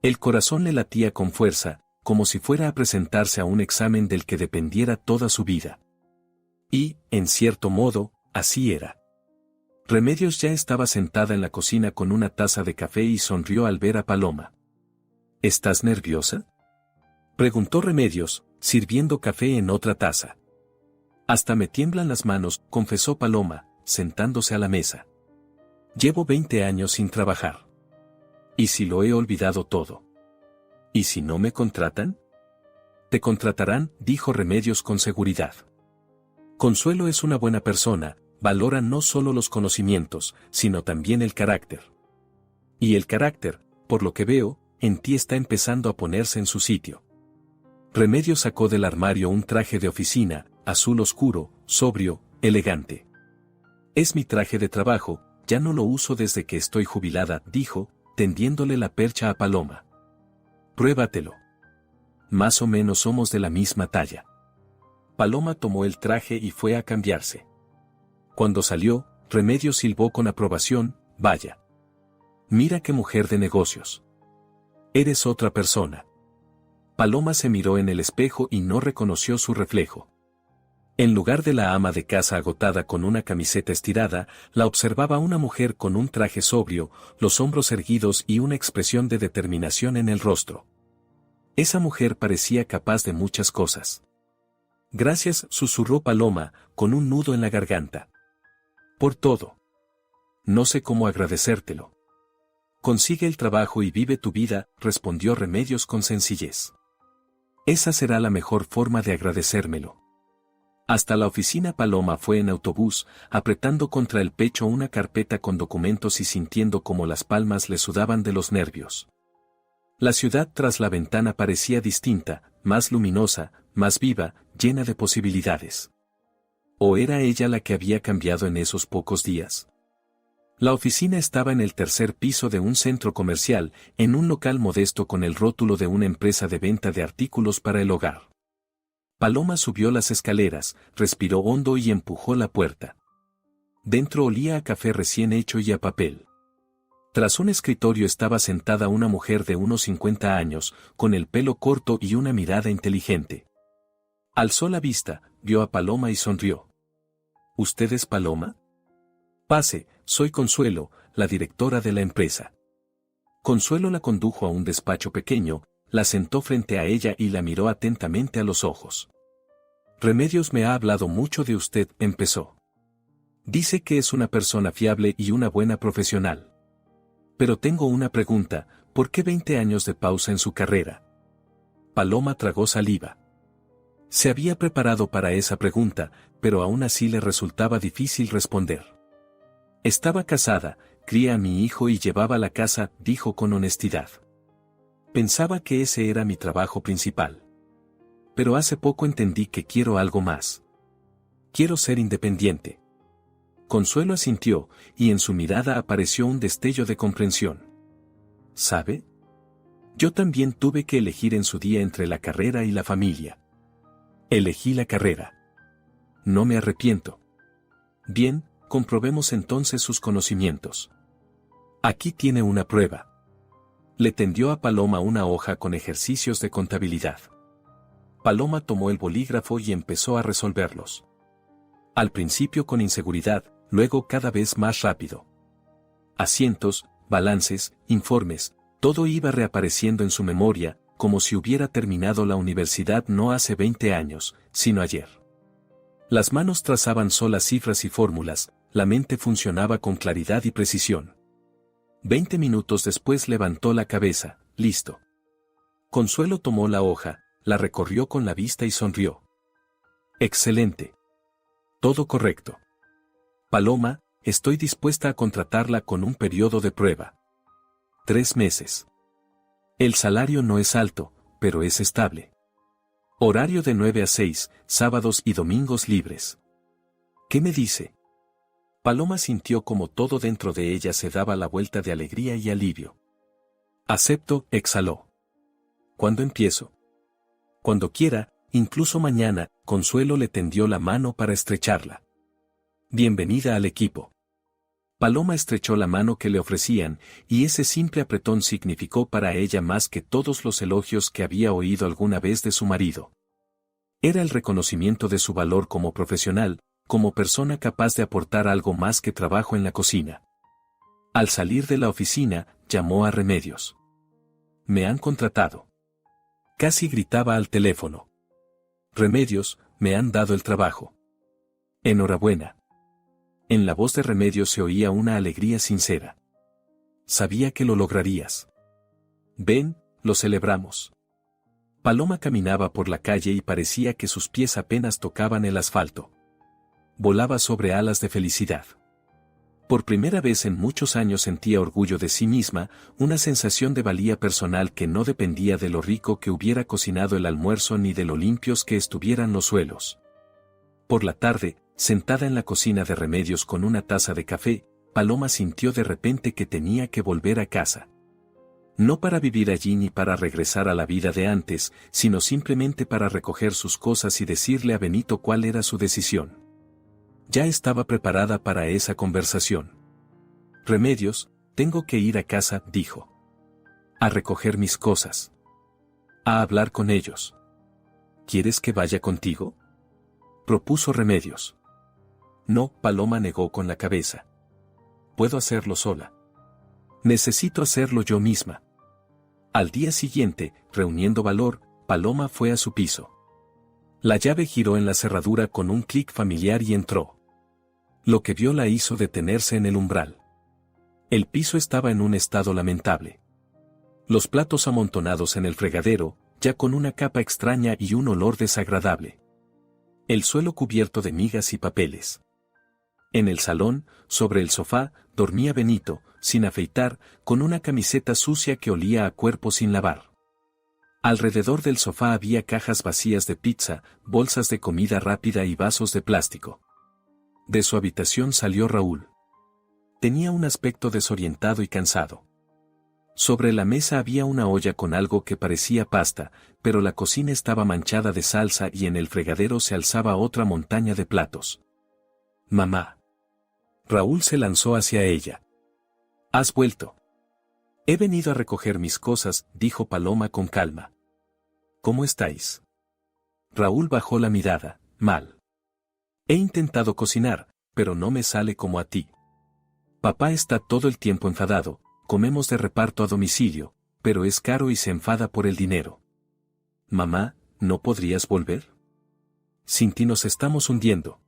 El corazón le latía con fuerza, como si fuera a presentarse a un examen del que dependiera toda su vida. Y, en cierto modo, así era. Remedios ya estaba sentada en la cocina con una taza de café y sonrió al ver a Paloma. ¿Estás nerviosa?, preguntó Remedios, sirviendo café en otra taza. Hasta me tiemblan las manos, confesó Paloma, sentándose a la mesa. Llevo 20 años sin trabajar. ¿Y si lo he olvidado todo? ¿Y si no me contratan? Te contratarán, dijo Remedios con seguridad. Consuelo es una buena persona, valora no solo los conocimientos, sino también el carácter. Y el carácter, por lo que veo, en ti está empezando a ponerse en su sitio. Remedios sacó del armario un traje de oficina, azul oscuro, sobrio, elegante. Es mi traje de trabajo, ya no lo uso desde que estoy jubilada, dijo, tendiéndole la percha a Paloma. Pruébatelo. Más o menos somos de la misma talla. Paloma tomó el traje y fue a cambiarse. Cuando salió, Remedios silbó con aprobación, vaya. Mira qué mujer de negocios. Eres otra persona. Paloma se miró en el espejo y no reconoció su reflejo. En lugar de la ama de casa agotada con una camiseta estirada, la observaba una mujer con un traje sobrio, los hombros erguidos y una expresión de determinación en el rostro. Esa mujer parecía capaz de muchas cosas. Gracias, susurró Paloma, con un nudo en la garganta. Por todo. No sé cómo agradecértelo. Consigue el trabajo y vive tu vida, respondió Remedios con sencillez. Esa será la mejor forma de agradecérmelo. Hasta la oficina Paloma fue en autobús, apretando contra el pecho una carpeta con documentos y sintiendo como las palmas le sudaban de los nervios. La ciudad tras la ventana parecía distinta, más luminosa, más viva, llena de posibilidades. ¿O era ella la que había cambiado en esos pocos días? La oficina estaba en el tercer piso de un centro comercial, en un local modesto con el rótulo de una empresa de venta de artículos para el hogar. Paloma subió las escaleras, respiró hondo y empujó la puerta. Dentro olía a café recién hecho y a papel. Tras un escritorio estaba sentada una mujer de unos 50 años, con el pelo corto y una mirada inteligente. Alzó la vista, vio a Paloma y sonrió. ¿Usted es Paloma? Pase, soy Consuelo, la directora de la empresa. Consuelo la condujo a un despacho pequeño, la sentó frente a ella y la miró atentamente a los ojos. Remedios me ha hablado mucho de usted, empezó. Dice que es una persona fiable y una buena profesional. Pero tengo una pregunta, ¿por qué 20 años de pausa en su carrera? Paloma tragó saliva. Se había preparado para esa pregunta, pero aún así le resultaba difícil responder. Estaba casada, cría a mi hijo y llevaba la casa, dijo con honestidad. Pensaba que ese era mi trabajo principal. Pero hace poco entendí que quiero algo más. Quiero ser independiente. Consuelo asintió, y en su mirada apareció un destello de comprensión. ¿Sabe? Yo también tuve que elegir en su día entre la carrera y la familia. Elegí la carrera. No me arrepiento. Bien, comprobemos entonces sus conocimientos. Aquí tiene una prueba. Le tendió a Paloma una hoja con ejercicios de contabilidad. Paloma tomó el bolígrafo y empezó a resolverlos. Al principio con inseguridad, luego cada vez más rápido. Asientos, balances, informes, todo iba reapareciendo en su memoria, como si hubiera terminado la universidad no hace 20 años, sino ayer. Las manos trazaban solas cifras y fórmulas, la mente funcionaba con claridad y precisión. 20 minutos después levantó la cabeza, listo. Consuelo tomó la hoja, la recorrió con la vista y sonrió. Excelente. Todo correcto. Paloma, estoy dispuesta a contratarla con un periodo de prueba. 3 meses. El salario no es alto, pero es estable. Horario de 9 a 6, sábados y domingos libres. ¿Qué me dice? Paloma sintió como todo dentro de ella se daba la vuelta de alegría y alivio. Acepto, exhaló. ¿Cuándo empiezo? Cuando quiera, incluso mañana. Consuelo le tendió la mano para estrecharla. Bienvenida al equipo. Paloma estrechó la mano que le ofrecían, y ese simple apretón significó para ella más que todos los elogios que había oído alguna vez de su marido. Era el reconocimiento de su valor como profesional, como persona capaz de aportar algo más que trabajo en la cocina. Al salir de la oficina, llamó a Remedios. Me han contratado. Casi gritaba al teléfono. Remedios, me han dado el trabajo. Enhorabuena. En la voz de Remedios se oía una alegría sincera. Sabía que lo lograrías. Ven, lo celebramos. Paloma caminaba por la calle y parecía que sus pies apenas tocaban el asfalto. Volaba sobre alas de felicidad. Por primera vez en muchos años sentía orgullo de sí misma, una sensación de valía personal que no dependía de lo rico que hubiera cocinado el almuerzo ni de lo limpios que estuvieran los suelos. Por la tarde, sentada en la cocina de Remedios con una taza de café, Paloma sintió de repente que tenía que volver a casa. No para vivir allí ni para regresar a la vida de antes, sino simplemente para recoger sus cosas y decirle a Benito cuál era su decisión. Ya estaba preparada para esa conversación. Remedios, tengo que ir a casa, dijo. A recoger mis cosas. A hablar con ellos. ¿Quieres que vaya contigo? Propuso Remedios. No, Paloma negó con la cabeza. Puedo hacerlo sola. Necesito hacerlo yo misma. Al día siguiente, reuniendo valor, Paloma fue a su piso. La llave giró en la cerradura con un clic familiar y entró. Lo que vio la hizo detenerse en el umbral. El piso estaba en un estado lamentable. Los platos amontonados en el fregadero, ya con una capa extraña y un olor desagradable. El suelo cubierto de migas y papeles. En el salón, sobre el sofá, dormía Benito, sin afeitar, con una camiseta sucia que olía a cuerpo sin lavar. Alrededor del sofá había cajas vacías de pizza, bolsas de comida rápida y vasos de plástico. De su habitación salió Raúl. Tenía un aspecto desorientado y cansado. Sobre la mesa había una olla con algo que parecía pasta, pero la cocina estaba manchada de salsa y en el fregadero se alzaba otra montaña de platos. Mamá. Raúl se lanzó hacia ella. ¿Has vuelto? He venido a recoger mis cosas, dijo Paloma con calma. ¿Cómo estáis? Raúl bajó la mirada, mal. He intentado cocinar, pero no me sale como a ti. Papá está todo el tiempo enfadado, comemos de reparto a domicilio, pero es caro y se enfada por el dinero. Mamá, ¿no podrías volver? Sin ti nos estamos hundiendo.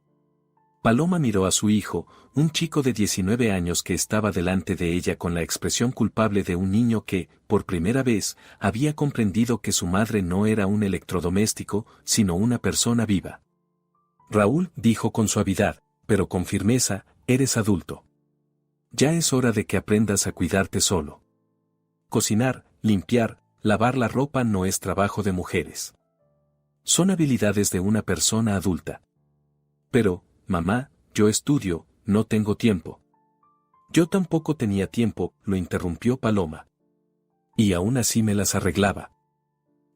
Paloma miró a su hijo, un chico de 19 años que estaba delante de ella con la expresión culpable de un niño que, por primera vez, había comprendido que su madre no era un electrodoméstico, sino una persona viva. Raúl, dijo con suavidad, pero con firmeza, eres adulto. Ya es hora de que aprendas a cuidarte solo. Cocinar, limpiar, lavar la ropa no es trabajo de mujeres. Son habilidades de una persona adulta. Pero, mamá, yo estudio, no tengo tiempo. Yo tampoco tenía tiempo, lo interrumpió Paloma. Y aún así me las arreglaba.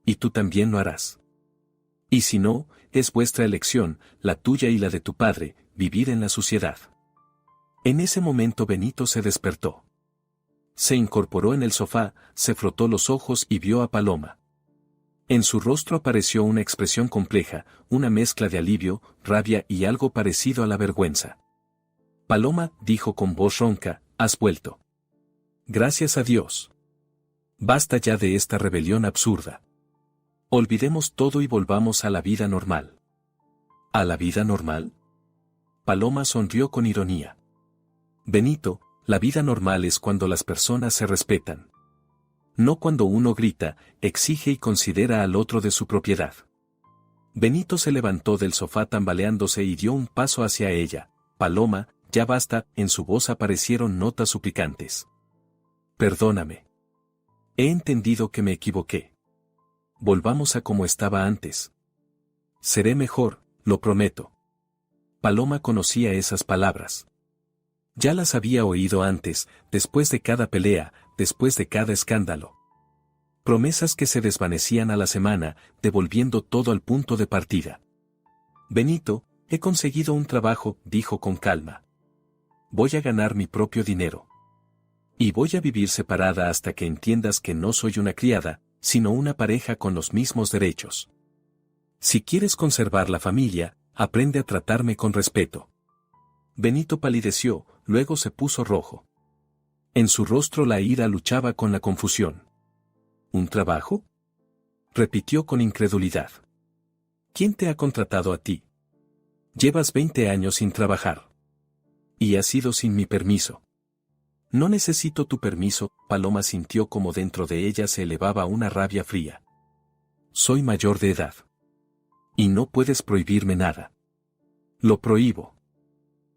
Y tú también lo harás. Y si no, es vuestra elección, la tuya y la de tu padre, vivir en la suciedad. En ese momento Benito se despertó. Se incorporó en el sofá, se frotó los ojos y vio a Paloma. En su rostro apareció una expresión compleja, una mezcla de alivio, rabia y algo parecido a la vergüenza. Paloma, dijo con voz ronca, has vuelto. Gracias a Dios. Basta ya de esta rebelión absurda. Olvidemos todo y volvamos a la vida normal. ¿A la vida normal? Paloma sonrió con ironía. Benito, la vida normal es cuando las personas se respetan. No cuando uno grita, exige y considera al otro de su propiedad. Benito se levantó del sofá tambaleándose y dio un paso hacia ella. Paloma, ya basta, en su voz aparecieron notas suplicantes. Perdóname. He entendido que me equivoqué. Volvamos a como estaba antes. Seré mejor, lo prometo. Paloma conocía esas palabras. Ya las había oído antes, después de cada pelea, después de cada escándalo. Promesas que se desvanecían a la semana, devolviendo todo al punto de partida. Benito, he conseguido un trabajo, dijo con calma. Voy a ganar mi propio dinero. Y voy a vivir separada hasta que entiendas que no soy una criada, sino una pareja con los mismos derechos. Si quieres conservar la familia, aprende a tratarme con respeto. Benito palideció, luego se puso rojo. En su rostro la ira luchaba con la confusión. ¿Un trabajo? Repitió con incredulidad. ¿Quién te ha contratado a ti? Llevas 20 años sin trabajar. Y has sido sin mi permiso. No necesito tu permiso, Paloma sintió como dentro de ella se elevaba una rabia fría. Soy mayor de edad. Y no puedes prohibirme nada. Lo prohíbo.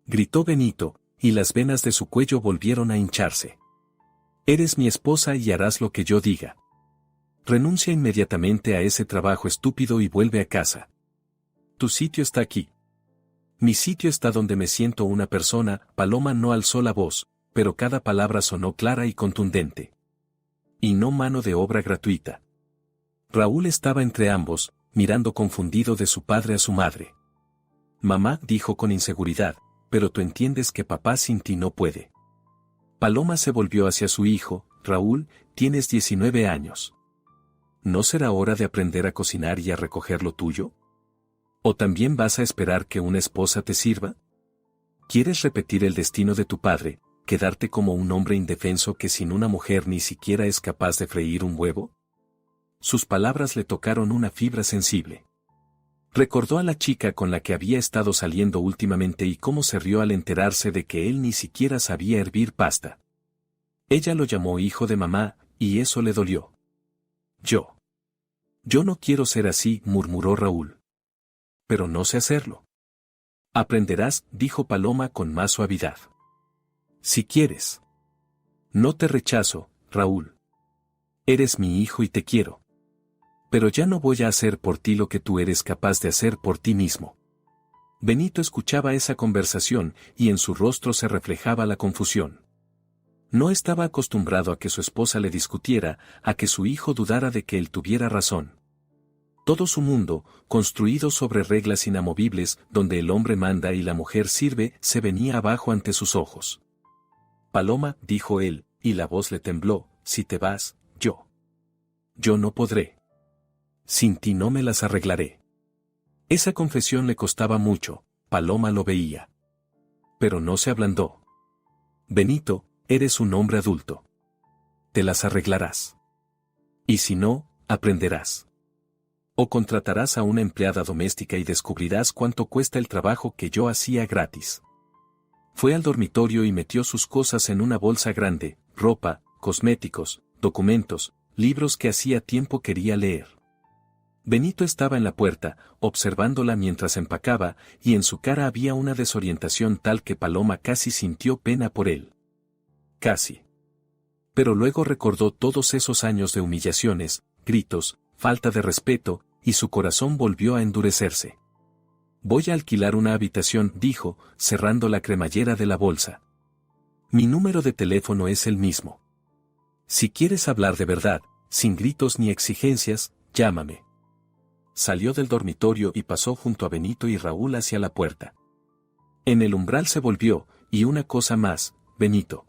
Gritó Benito, y las venas de su cuello volvieron a hincharse. Eres mi esposa y harás lo que yo diga. Renuncia inmediatamente a ese trabajo estúpido y vuelve a casa. Tu sitio está aquí. Mi sitio está donde me siento una persona. Paloma no alzó la voz, pero cada palabra sonó clara y contundente. Y no mano de obra gratuita. Raúl estaba entre ambos, mirando confundido de su padre a su madre. Mamá, dijo con inseguridad, pero tú entiendes que papá sin ti no puede. Paloma se volvió hacia su hijo. Raúl, tienes 19 años. ¿No será hora de aprender a cocinar y a recoger lo tuyo? ¿O también vas a esperar que una esposa te sirva? ¿Quieres repetir el destino de tu padre, quedarte como un hombre indefenso que sin una mujer ni siquiera es capaz de freír un huevo? Sus palabras le tocaron una fibra sensible. Recordó a la chica con la que había estado saliendo últimamente y cómo se rió al enterarse de que él ni siquiera sabía hervir pasta. Ella lo llamó hijo de mamá, y eso le dolió. Yo no quiero ser así, murmuró Raúl. Pero no sé hacerlo. Aprenderás, dijo Paloma con más suavidad. Si quieres. No te rechazo, Raúl. Eres mi hijo y te quiero. Pero ya no voy a hacer por ti lo que tú eres capaz de hacer por ti mismo. Benito escuchaba esa conversación y en su rostro se reflejaba la confusión. No estaba acostumbrado a que su esposa le discutiera, a que su hijo dudara de que él tuviera razón. Todo su mundo, construido sobre reglas inamovibles, donde el hombre manda y la mujer sirve, se venía abajo ante sus ojos. Paloma, dijo él, y la voz le tembló, si te vas, yo no podré. Sin ti no me las arreglaré. Esa confesión le costaba mucho, Paloma lo veía. Pero no se ablandó. Benito, eres un hombre adulto. Te las arreglarás. Y si no, aprenderás. O contratarás a una empleada doméstica y descubrirás cuánto cuesta el trabajo que yo hacía gratis. Fue al dormitorio y metió sus cosas en una bolsa grande, ropa, cosméticos, documentos, libros que hacía tiempo quería leer. Benito estaba en la puerta, observándola mientras empacaba, y en su cara había una desorientación tal que Paloma casi sintió pena por él. Casi. Pero luego recordó todos esos años de humillaciones, gritos, falta de respeto, y su corazón volvió a endurecerse. Voy a alquilar una habitación, dijo, cerrando la cremallera de la bolsa. Mi número de teléfono es el mismo. Si quieres hablar de verdad, sin gritos ni exigencias, llámame. Salió del dormitorio y pasó junto a Benito y Raúl hacia la puerta. En el umbral se volvió, y una cosa más, Benito.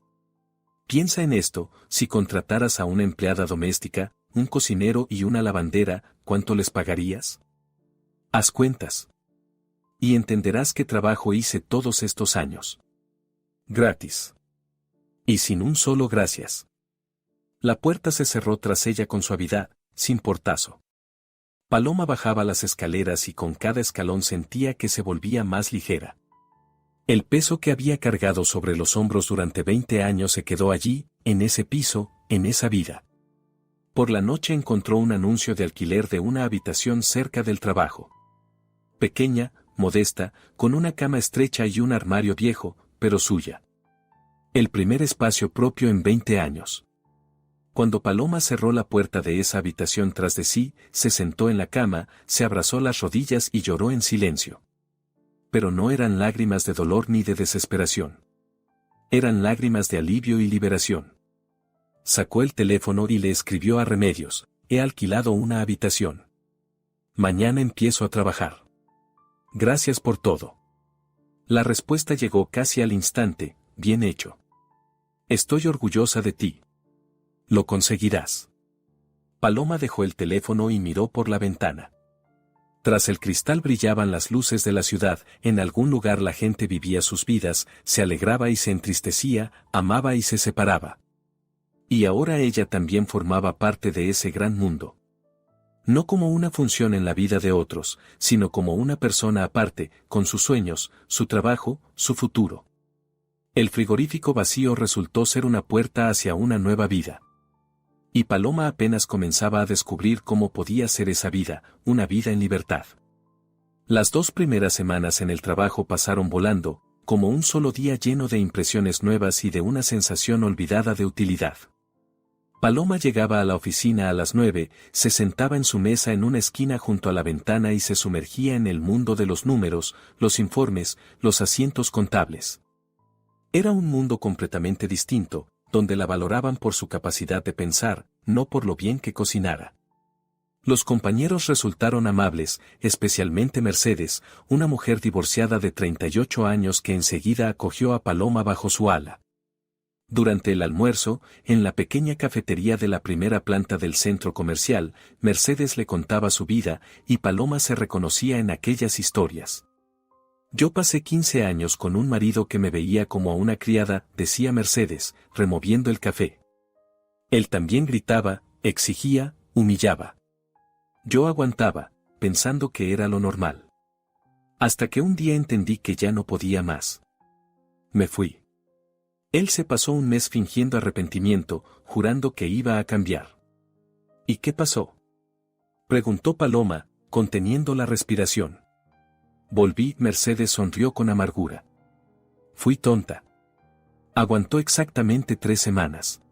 Piensa en esto, si contrataras a una empleada doméstica, un cocinero y una lavandera, ¿cuánto les pagarías? Haz cuentas. Y entenderás qué trabajo hice todos estos años. Gratis. Y sin un solo gracias. La puerta se cerró tras ella con suavidad, sin portazo. Paloma bajaba las escaleras y con cada escalón sentía que se volvía más ligera. El peso que había cargado sobre los hombros durante 20 años se quedó allí, en ese piso, en esa vida. Por la noche encontró un anuncio de alquiler de una habitación cerca del trabajo. Pequeña, modesta, con una cama estrecha y un armario viejo, pero suya. El primer espacio propio en 20 años. Cuando Paloma cerró la puerta de esa habitación tras de sí, se sentó en la cama, se abrazó las rodillas y lloró en silencio. Pero no eran lágrimas de dolor ni de desesperación. Eran lágrimas de alivio y liberación. Sacó el teléfono y le escribió a Remedios: he alquilado una habitación. Mañana empiezo a trabajar. Gracias por todo. La respuesta llegó casi al instante: bien hecho. Estoy orgullosa de ti. Lo conseguirás. Paloma dejó el teléfono y miró por la ventana. Tras el cristal brillaban las luces de la ciudad, en algún lugar la gente vivía sus vidas, se alegraba y se entristecía, amaba y se separaba. Y ahora ella también formaba parte de ese gran mundo. No como una función en la vida de otros, sino como una persona aparte, con sus sueños, su trabajo, su futuro. El frigorífico vacío resultó ser una puerta hacia una nueva vida. Y Paloma apenas comenzaba a descubrir cómo podía ser esa vida, una vida en libertad. Las 2 primeras semanas en el trabajo pasaron volando, como un solo día lleno de impresiones nuevas y de una sensación olvidada de utilidad. Paloma llegaba a la oficina a las 9, se sentaba en su mesa en una esquina junto a la ventana y se sumergía en el mundo de los números, los informes, los asientos contables. Era un mundo completamente distinto, donde la valoraban por su capacidad de pensar, no por lo bien que cocinara. Los compañeros resultaron amables, especialmente Mercedes, una mujer divorciada de 38 años que enseguida acogió a Paloma bajo su ala. Durante el almuerzo, en la pequeña cafetería de la primera planta del centro comercial, Mercedes le contaba su vida, y Paloma se reconocía en aquellas historias. Yo pasé 15 años con un marido que me veía como a una criada, decía Mercedes, removiendo el café. Él también gritaba, exigía, humillaba. Yo aguantaba, pensando que era lo normal. Hasta que un día entendí que ya no podía más. Me fui. Él se pasó un mes fingiendo arrepentimiento, jurando que iba a cambiar. ¿Y qué pasó?, preguntó Paloma, conteniendo la respiración. Volví. Mercedes sonrió con amargura. Fui tonta. Aguantó exactamente 3 semanas.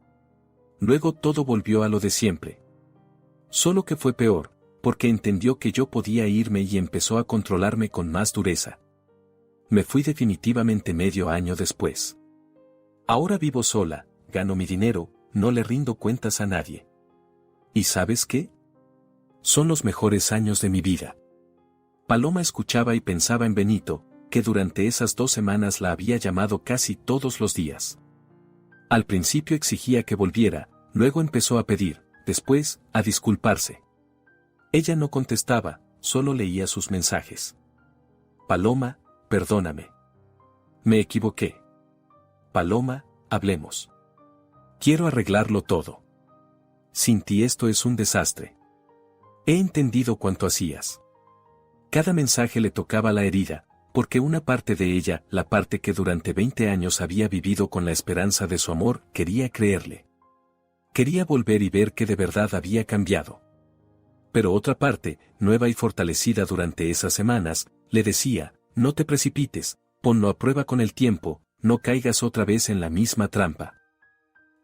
Luego todo volvió a lo de siempre. Solo que fue peor, porque entendió que yo podía irme y empezó a controlarme con más dureza. Me fui definitivamente medio año después. Ahora vivo sola, gano mi dinero, no le rindo cuentas a nadie. ¿Y sabes qué? Son los mejores años de mi vida. Paloma escuchaba y pensaba en Benito, que durante esas 2 semanas la había llamado casi todos los días. Al principio exigía que volviera, luego empezó a pedir, después, a disculparse. Ella no contestaba, solo leía sus mensajes. Paloma, perdóname. Me equivoqué. Paloma, hablemos. Quiero arreglarlo todo. Sin ti esto es un desastre. He entendido cuánto hacías. Cada mensaje le tocaba la herida, porque una parte de ella, la parte que durante 20 años había vivido con la esperanza de su amor, quería creerle. Quería volver y ver que de verdad había cambiado. Pero otra parte, nueva y fortalecida durante esas semanas, le decía, no te precipites, ponlo a prueba con el tiempo, no caigas otra vez en la misma trampa.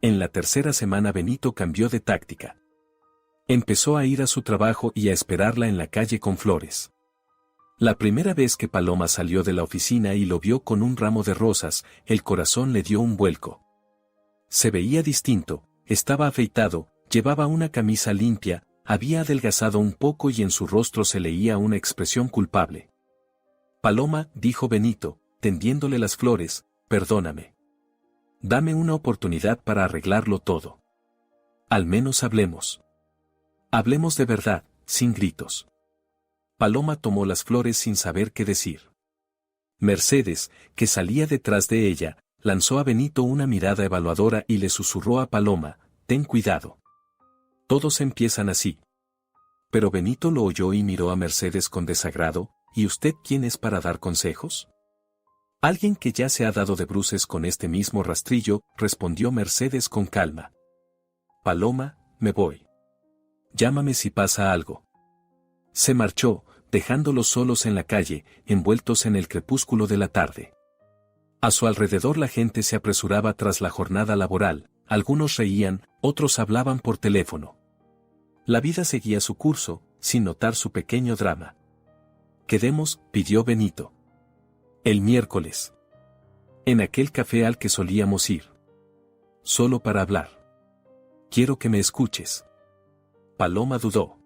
En la 3ª semana Benito cambió de táctica. Empezó a ir a su trabajo y a esperarla en la calle con flores. La primera vez que Paloma salió de la oficina y lo vio con un ramo de rosas, el corazón le dio un vuelco. Se veía distinto, estaba afeitado, llevaba una camisa limpia, había adelgazado un poco y en su rostro se leía una expresión culpable. Paloma, dijo Benito, tendiéndole las flores, perdóname. Dame una oportunidad para arreglarlo todo. Al menos hablemos. Hablemos de verdad, sin gritos. Paloma tomó las flores sin saber qué decir. Mercedes, que salía detrás de ella, lanzó a Benito una mirada evaluadora y le susurró a Paloma, ten cuidado. Todos empiezan así. Pero Benito lo oyó y miró a Mercedes con desagrado. ¿Y usted quién es para dar consejos? Alguien que ya se ha dado de bruces con este mismo rastrillo, respondió Mercedes con calma. Paloma, me voy. Llámame si pasa algo. Se marchó, dejándolos solos en la calle, envueltos en el crepúsculo de la tarde. A su alrededor la gente se apresuraba tras la jornada laboral, algunos reían, otros hablaban por teléfono. La vida seguía su curso, sin notar su pequeño drama. Quedemos, pidió Benito. El miércoles. En aquel café al que solíamos ir. Solo para hablar. Quiero que me escuches. Paloma dudó.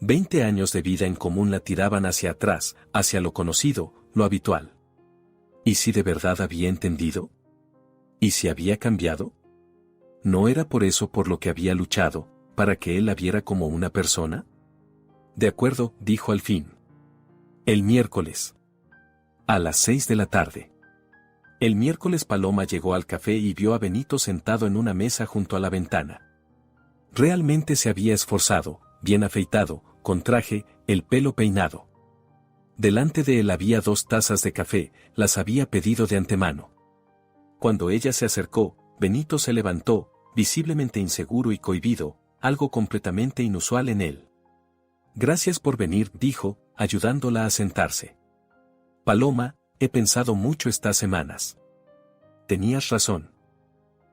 20 años de vida en común la tiraban hacia atrás, hacia lo conocido, lo habitual. ¿Y si de verdad había entendido? ¿Y si había cambiado? ¿No era por eso por lo que había luchado, para que él la viera como una persona? De acuerdo, dijo al fin. El miércoles. A las 6 de la tarde. El miércoles Paloma llegó al café y vio a Benito sentado en una mesa junto a la ventana. Realmente se había esforzado, bien afeitado, con traje, el pelo peinado. Delante de él había 2 tazas de café, las había pedido de antemano. Cuando ella se acercó, Benito se levantó, visiblemente inseguro y cohibido, algo completamente inusual en él. Gracias por venir, dijo, ayudándola a sentarse. Paloma, he pensado mucho estas semanas. Tenías razón.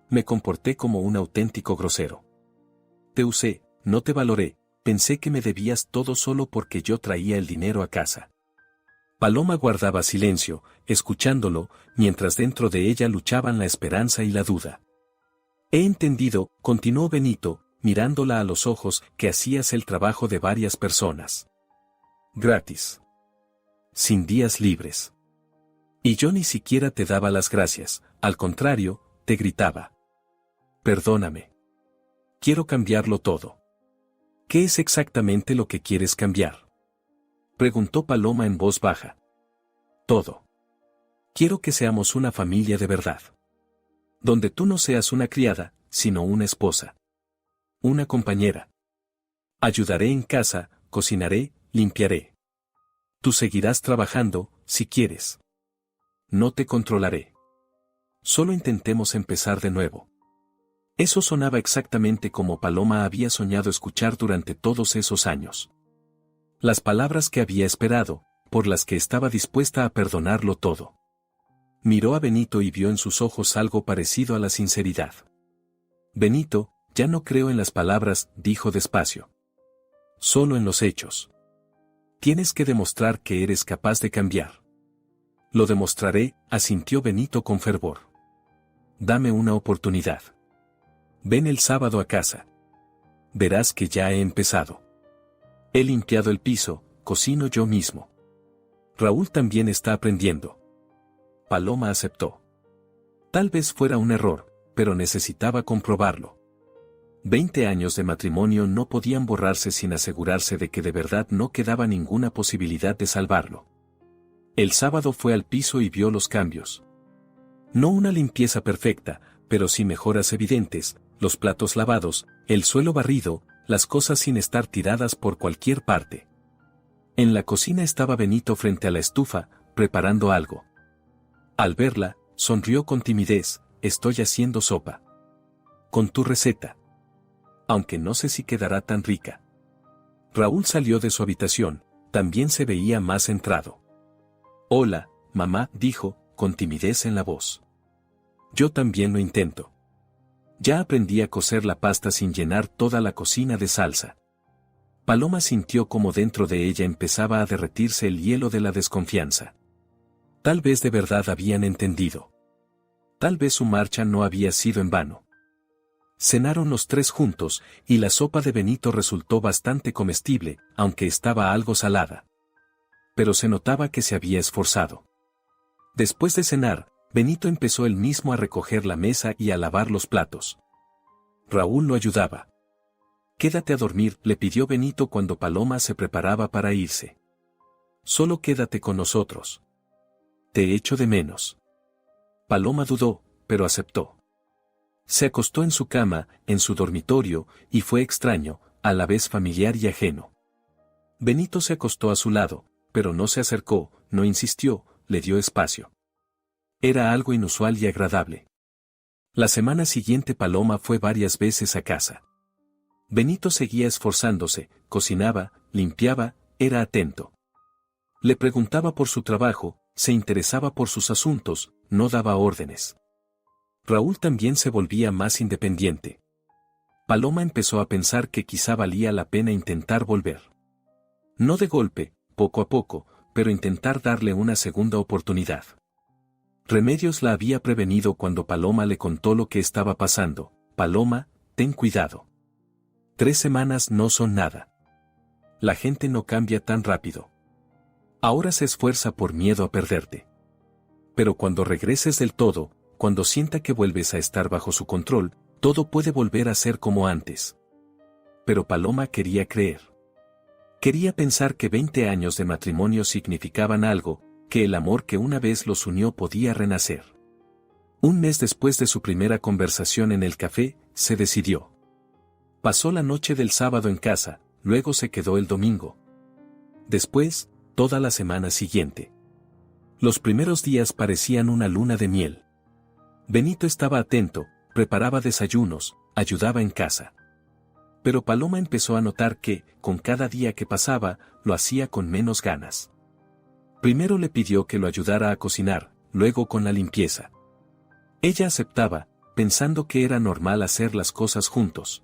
Me comporté como un auténtico grosero. Te usé, no te valoré, pensé que me debías todo solo porque yo traía el dinero a casa. Paloma guardaba silencio, escuchándolo, mientras dentro de ella luchaban la esperanza y la duda. He entendido, continuó Benito, mirándola a los ojos, que hacías el trabajo de varias personas. Gratis. Sin días libres. Y yo ni siquiera te daba las gracias, al contrario, te gritaba. Perdóname. Quiero cambiarlo todo. ¿Qué es exactamente lo que quieres cambiar? Preguntó Paloma en voz baja. Todo. Quiero que seamos una familia de verdad. Donde tú no seas una criada, sino una esposa. Una compañera. Ayudaré en casa, cocinaré, limpiaré. Tú seguirás trabajando, si quieres. No te controlaré. Solo intentemos empezar de nuevo. Eso sonaba exactamente como Paloma había soñado escuchar durante todos esos años. Las palabras que había esperado, por las que estaba dispuesta a perdonarlo todo. Miró a Benito y vio en sus ojos algo parecido a la sinceridad. Benito, ya no creo en las palabras, dijo despacio. Solo en los hechos. Tienes que demostrar que eres capaz de cambiar. Lo demostraré, asintió Benito con fervor. Dame una oportunidad. Ven el sábado a casa. Verás que ya he empezado. He limpiado el piso, cocino yo mismo. Raúl también está aprendiendo. Paloma aceptó. Tal vez fuera un error, pero necesitaba comprobarlo. 20 años de matrimonio no podían borrarse sin asegurarse de que de verdad no quedaba ninguna posibilidad de salvarlo. El sábado fue al piso y vio los cambios. No una limpieza perfecta, pero sí mejoras evidentes, los platos lavados, el suelo barrido, las cosas sin estar tiradas por cualquier parte. En la cocina estaba Benito frente a la estufa, preparando algo. Al verla, sonrió con timidez, estoy haciendo sopa. Con tu receta. Aunque no sé si quedará tan rica. Raúl salió de su habitación, también se veía más centrado. Hola, mamá, dijo, con timidez en la voz. Yo también lo intento. Ya aprendí a cocer la pasta sin llenar toda la cocina de salsa. Paloma sintió como dentro de ella empezaba a derretirse el hielo de la desconfianza. Tal vez de verdad habían entendido. Tal vez su marcha no había sido en vano. Cenaron los 3 juntos, y la sopa de Benito resultó bastante comestible, aunque estaba algo salada. Pero se notaba que se había esforzado. Después de cenar, Benito empezó él mismo a recoger la mesa y a lavar los platos. Raúl lo ayudaba. Quédate a dormir, le pidió Benito cuando Paloma se preparaba para irse. Solo quédate con nosotros. Te echo de menos. Paloma dudó, pero aceptó. Se acostó en su cama, en su dormitorio, y fue extraño, a la vez familiar y ajeno. Benito se acostó a su lado, pero no se acercó, no insistió, le dio espacio. Era algo inusual y agradable. La semana siguiente Paloma fue varias veces a casa. Benito seguía esforzándose, cocinaba, limpiaba, era atento. Le preguntaba por su trabajo, se interesaba por sus asuntos, no daba órdenes. Raúl también se volvía más independiente. Paloma empezó a pensar que quizá valía la pena intentar volver. No de golpe, poco a poco, pero intentar darle una segunda oportunidad. Remedios la había prevenido cuando Paloma le contó lo que estaba pasando. Paloma, ten cuidado. 3 semanas no son nada. La gente no cambia tan rápido. Ahora se esfuerza por miedo a perderte. Pero cuando regreses del todo, cuando sienta que vuelves a estar bajo su control, todo puede volver a ser como antes. Pero Paloma quería creer. Quería pensar que 20 años de matrimonio significaban algo, que el amor que una vez los unió podía renacer. Un mes después de su primera conversación en el café, se decidió. Pasó la noche del sábado en casa, luego se quedó el domingo. Después, toda la semana siguiente. Los primeros días parecían una luna de miel. Benito estaba atento, preparaba desayunos, ayudaba en casa. Pero Paloma empezó a notar que, con cada día que pasaba, lo hacía con menos ganas. Primero le pidió que lo ayudara a cocinar, luego con la limpieza. Ella aceptaba, pensando que era normal hacer las cosas juntos.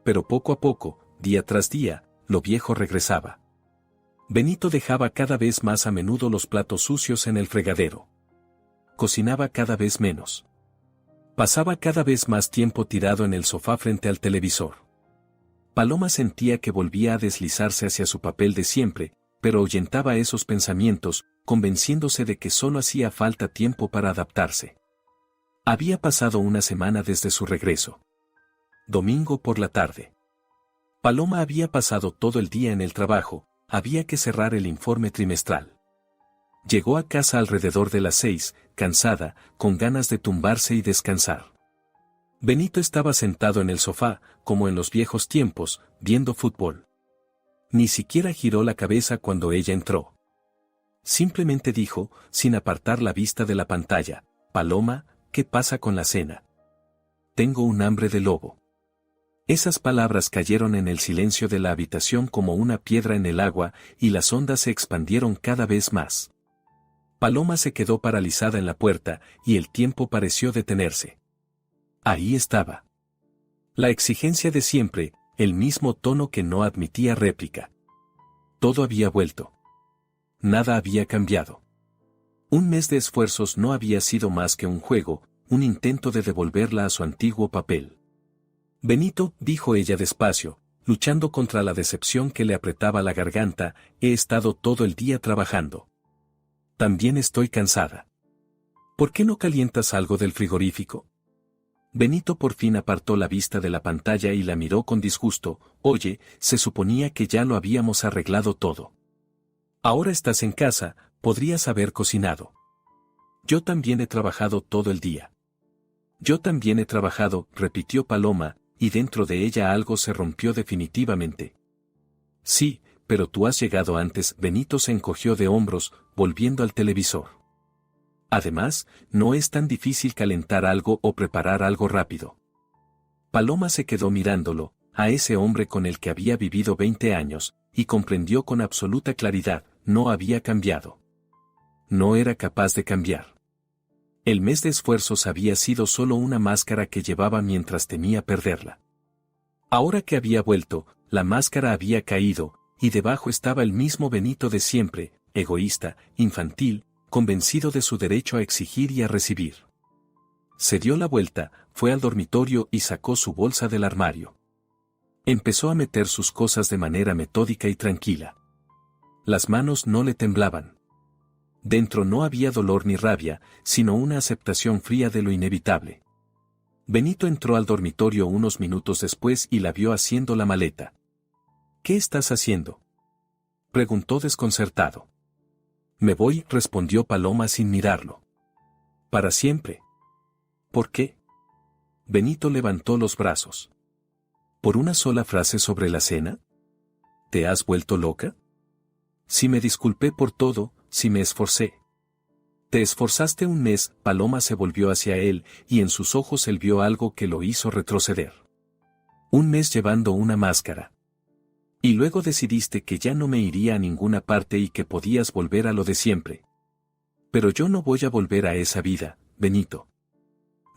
Pero poco a poco, día tras día, lo viejo regresaba. Benito dejaba cada vez más a menudo los platos sucios en el fregadero. Cocinaba cada vez menos. Pasaba cada vez más tiempo tirado en el sofá frente al televisor. Paloma sentía que volvía a deslizarse hacia su papel de siempre, pero ahuyentaba esos pensamientos, convenciéndose de que solo hacía falta tiempo para adaptarse. Había pasado una semana desde su regreso. Domingo por la tarde. Paloma había pasado todo el día en el trabajo, había que cerrar el informe trimestral. Llegó a casa alrededor de las 6, cansada, con ganas de tumbarse y descansar. Benito estaba sentado en el sofá, como en los viejos tiempos, viendo fútbol. Ni siquiera giró la cabeza cuando ella entró. Simplemente dijo, sin apartar la vista de la pantalla, «Paloma, ¿qué pasa con la cena? Tengo un hambre de lobo». Esas palabras cayeron en el silencio de la habitación como una piedra en el agua, y las ondas se expandieron cada vez más. Paloma se quedó paralizada en la puerta, y el tiempo pareció detenerse. Ahí estaba. La exigencia de siempre, el mismo tono que no admitía réplica. Todo había vuelto. Nada había cambiado. Un mes de esfuerzos no había sido más que un juego, un intento de devolverla a su antiguo papel. Benito, dijo ella despacio, luchando contra la decepción que le apretaba la garganta, he estado todo el día trabajando. También estoy cansada. ¿Por qué no calientas algo del frigorífico? Benito por fin apartó la vista de la pantalla y la miró con disgusto. Oye, se suponía que ya lo habíamos arreglado todo. Ahora estás en casa, podrías haber cocinado. Yo también he trabajado todo el día. Yo también he trabajado, repitió Paloma, y dentro de ella algo se rompió definitivamente. Sí, pero tú has llegado antes. Benito se encogió de hombros, volviendo al televisor. Además, no es tan difícil calentar algo o preparar algo rápido. Paloma se quedó mirándolo, a ese hombre con el que había vivido 20 años, y comprendió con absoluta claridad, no había cambiado. No era capaz de cambiar. El mes de esfuerzos había sido solo una máscara que llevaba mientras temía perderla. Ahora que había vuelto, la máscara había caído, y debajo estaba el mismo Benito de siempre, egoísta, infantil, convencido de su derecho a exigir y a recibir. Se dio la vuelta, fue al dormitorio y sacó su bolsa del armario. Empezó a meter sus cosas de manera metódica y tranquila. Las manos no le temblaban. Dentro no había dolor ni rabia, sino una aceptación fría de lo inevitable. Benito entró al dormitorio unos minutos después y la vio haciendo la maleta. ¿Qué estás haciendo?, preguntó desconcertado. Me voy, respondió Paloma sin mirarlo. ¿Para siempre? ¿Por qué? Benito levantó los brazos. ¿Por una sola frase sobre la cena? ¿Te has vuelto loca? Si me disculpé por todo, si me esforcé. Te esforzaste un mes. Paloma se volvió hacia él, y en sus ojos él vio algo que lo hizo retroceder. Un mes llevando una máscara. Y luego decidiste que ya no me iría a ninguna parte y que podías volver a lo de siempre. Pero yo no voy a volver a esa vida, Benito.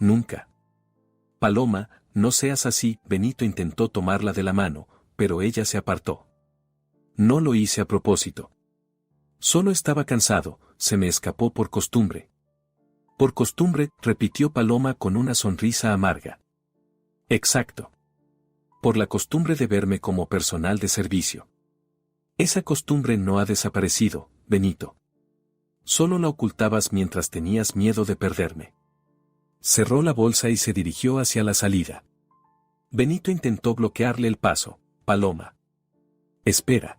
Nunca. Paloma, no seas así. Benito intentó tomarla de la mano, pero ella se apartó. No lo hice a propósito. Solo estaba cansado, se me escapó por costumbre. Por costumbre, repitió Paloma con una sonrisa amarga. Exacto. Por la costumbre de verme como personal de servicio. Esa costumbre no ha desaparecido, Benito. Solo la ocultabas mientras tenías miedo de perderme. Cerró la bolsa y se dirigió hacia la salida. Benito intentó bloquearle el paso. Paloma. Espera.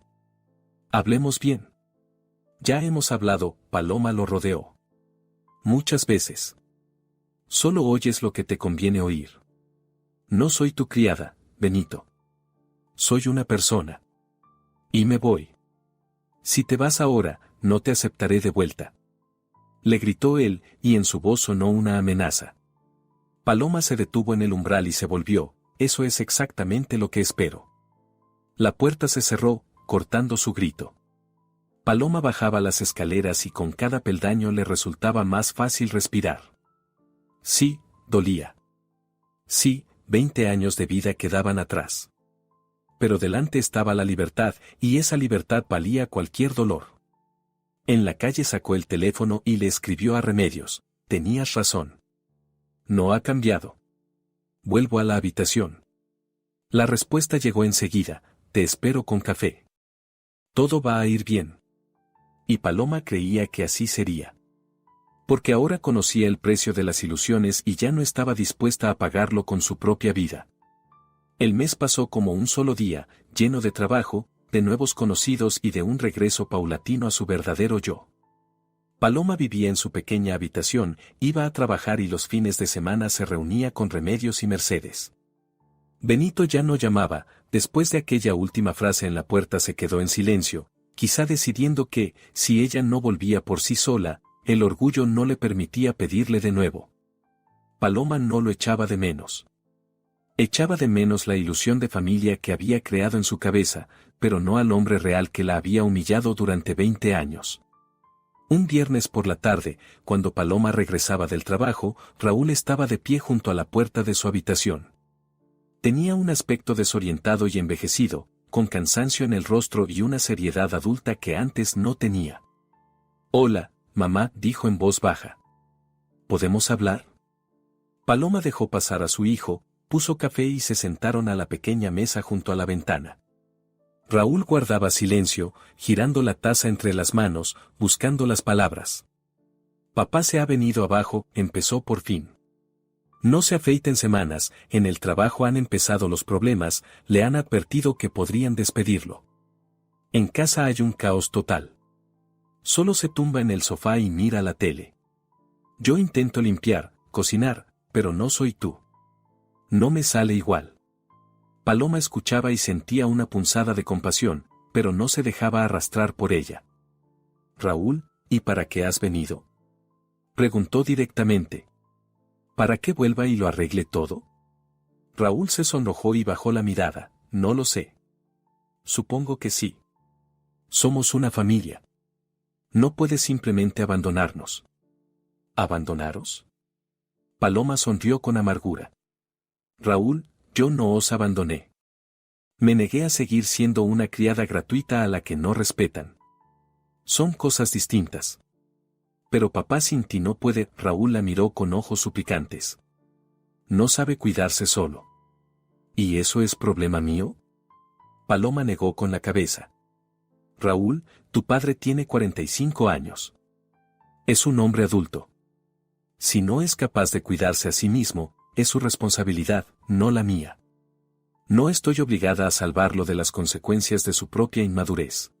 Hablemos bien. Ya hemos hablado. Paloma lo rodeó. Muchas veces. Solo oyes lo que te conviene oír. No soy tu criada, Benito. Soy una persona. Y me voy. Si te vas ahora, no te aceptaré de vuelta. Le gritó él, y en su voz sonó una amenaza. Paloma se detuvo en el umbral y se volvió. Eso es exactamente lo que espero. La puerta se cerró, cortando su grito. Paloma bajaba las escaleras y con cada peldaño le resultaba más fácil respirar. Sí, dolía. Sí, 20 años de vida quedaban atrás. Pero delante estaba la libertad, y esa libertad valía cualquier dolor. En la calle sacó el teléfono y le escribió a Remedios. Tenías razón. No ha cambiado. Vuelvo a la habitación. La respuesta llegó enseguida. Te espero con café. Todo va a ir bien. Y Paloma creía que así sería. Porque ahora conocía el precio de las ilusiones y ya no estaba dispuesta a pagarlo con su propia vida. El mes pasó como un solo día, lleno de trabajo, de nuevos conocidos y de un regreso paulatino a su verdadero yo. Paloma vivía en su pequeña habitación, iba a trabajar y los fines de semana se reunía con Remedios y Mercedes. Benito ya no llamaba. Después de aquella última frase en la puerta se quedó en silencio, quizá decidiendo que, si ella no volvía por sí sola, el orgullo no le permitía pedirle de nuevo. Paloma no lo echaba de menos. Echaba de menos la ilusión de familia que había creado en su cabeza, pero no al hombre real que la había humillado durante 20 años. Un viernes por la tarde, cuando Paloma regresaba del trabajo, Raúl estaba de pie junto a la puerta de su habitación. Tenía un aspecto desorientado y envejecido, con cansancio en el rostro y una seriedad adulta que antes no tenía. «Hola, mamá», dijo en voz baja. «¿Podemos hablar?» Paloma dejó pasar a su hijo, puso café y se sentaron a la pequeña mesa junto a la ventana. Raúl guardaba silencio, girando la taza entre las manos, buscando las palabras. «Papá se ha venido abajo», empezó por fin. «No se afeita en semanas, en el trabajo han empezado los problemas, le han advertido que podrían despedirlo. En casa hay un caos total. Solo se tumba en el sofá y mira la tele. Yo intento limpiar, cocinar, pero no soy tú. No me sale igual». Paloma escuchaba y sentía una punzada de compasión, pero no se dejaba arrastrar por ella. «Raúl, ¿y para qué has venido?», preguntó directamente. «¿Para qué vuelva y lo arregle todo?». Raúl se sonrojó y bajó la mirada. «No lo sé. Supongo que sí. Somos una familia. No puedes simplemente abandonarnos». «¿Abandonaros?». Paloma sonrió con amargura. «Raúl, yo no os abandoné. Me negué a seguir siendo una criada gratuita a la que no respetan. Son cosas distintas. Pero papá sin ti no puede». Raúl la miró con ojos suplicantes. «No sabe cuidarse solo». «¿Y eso es problema mío?». Paloma negó con la cabeza. «Raúl, tu padre tiene 45 años. Es un hombre adulto. Si no es capaz de cuidarse a sí mismo, es su responsabilidad, no la mía. No estoy obligada a salvarlo de las consecuencias de su propia inmadurez».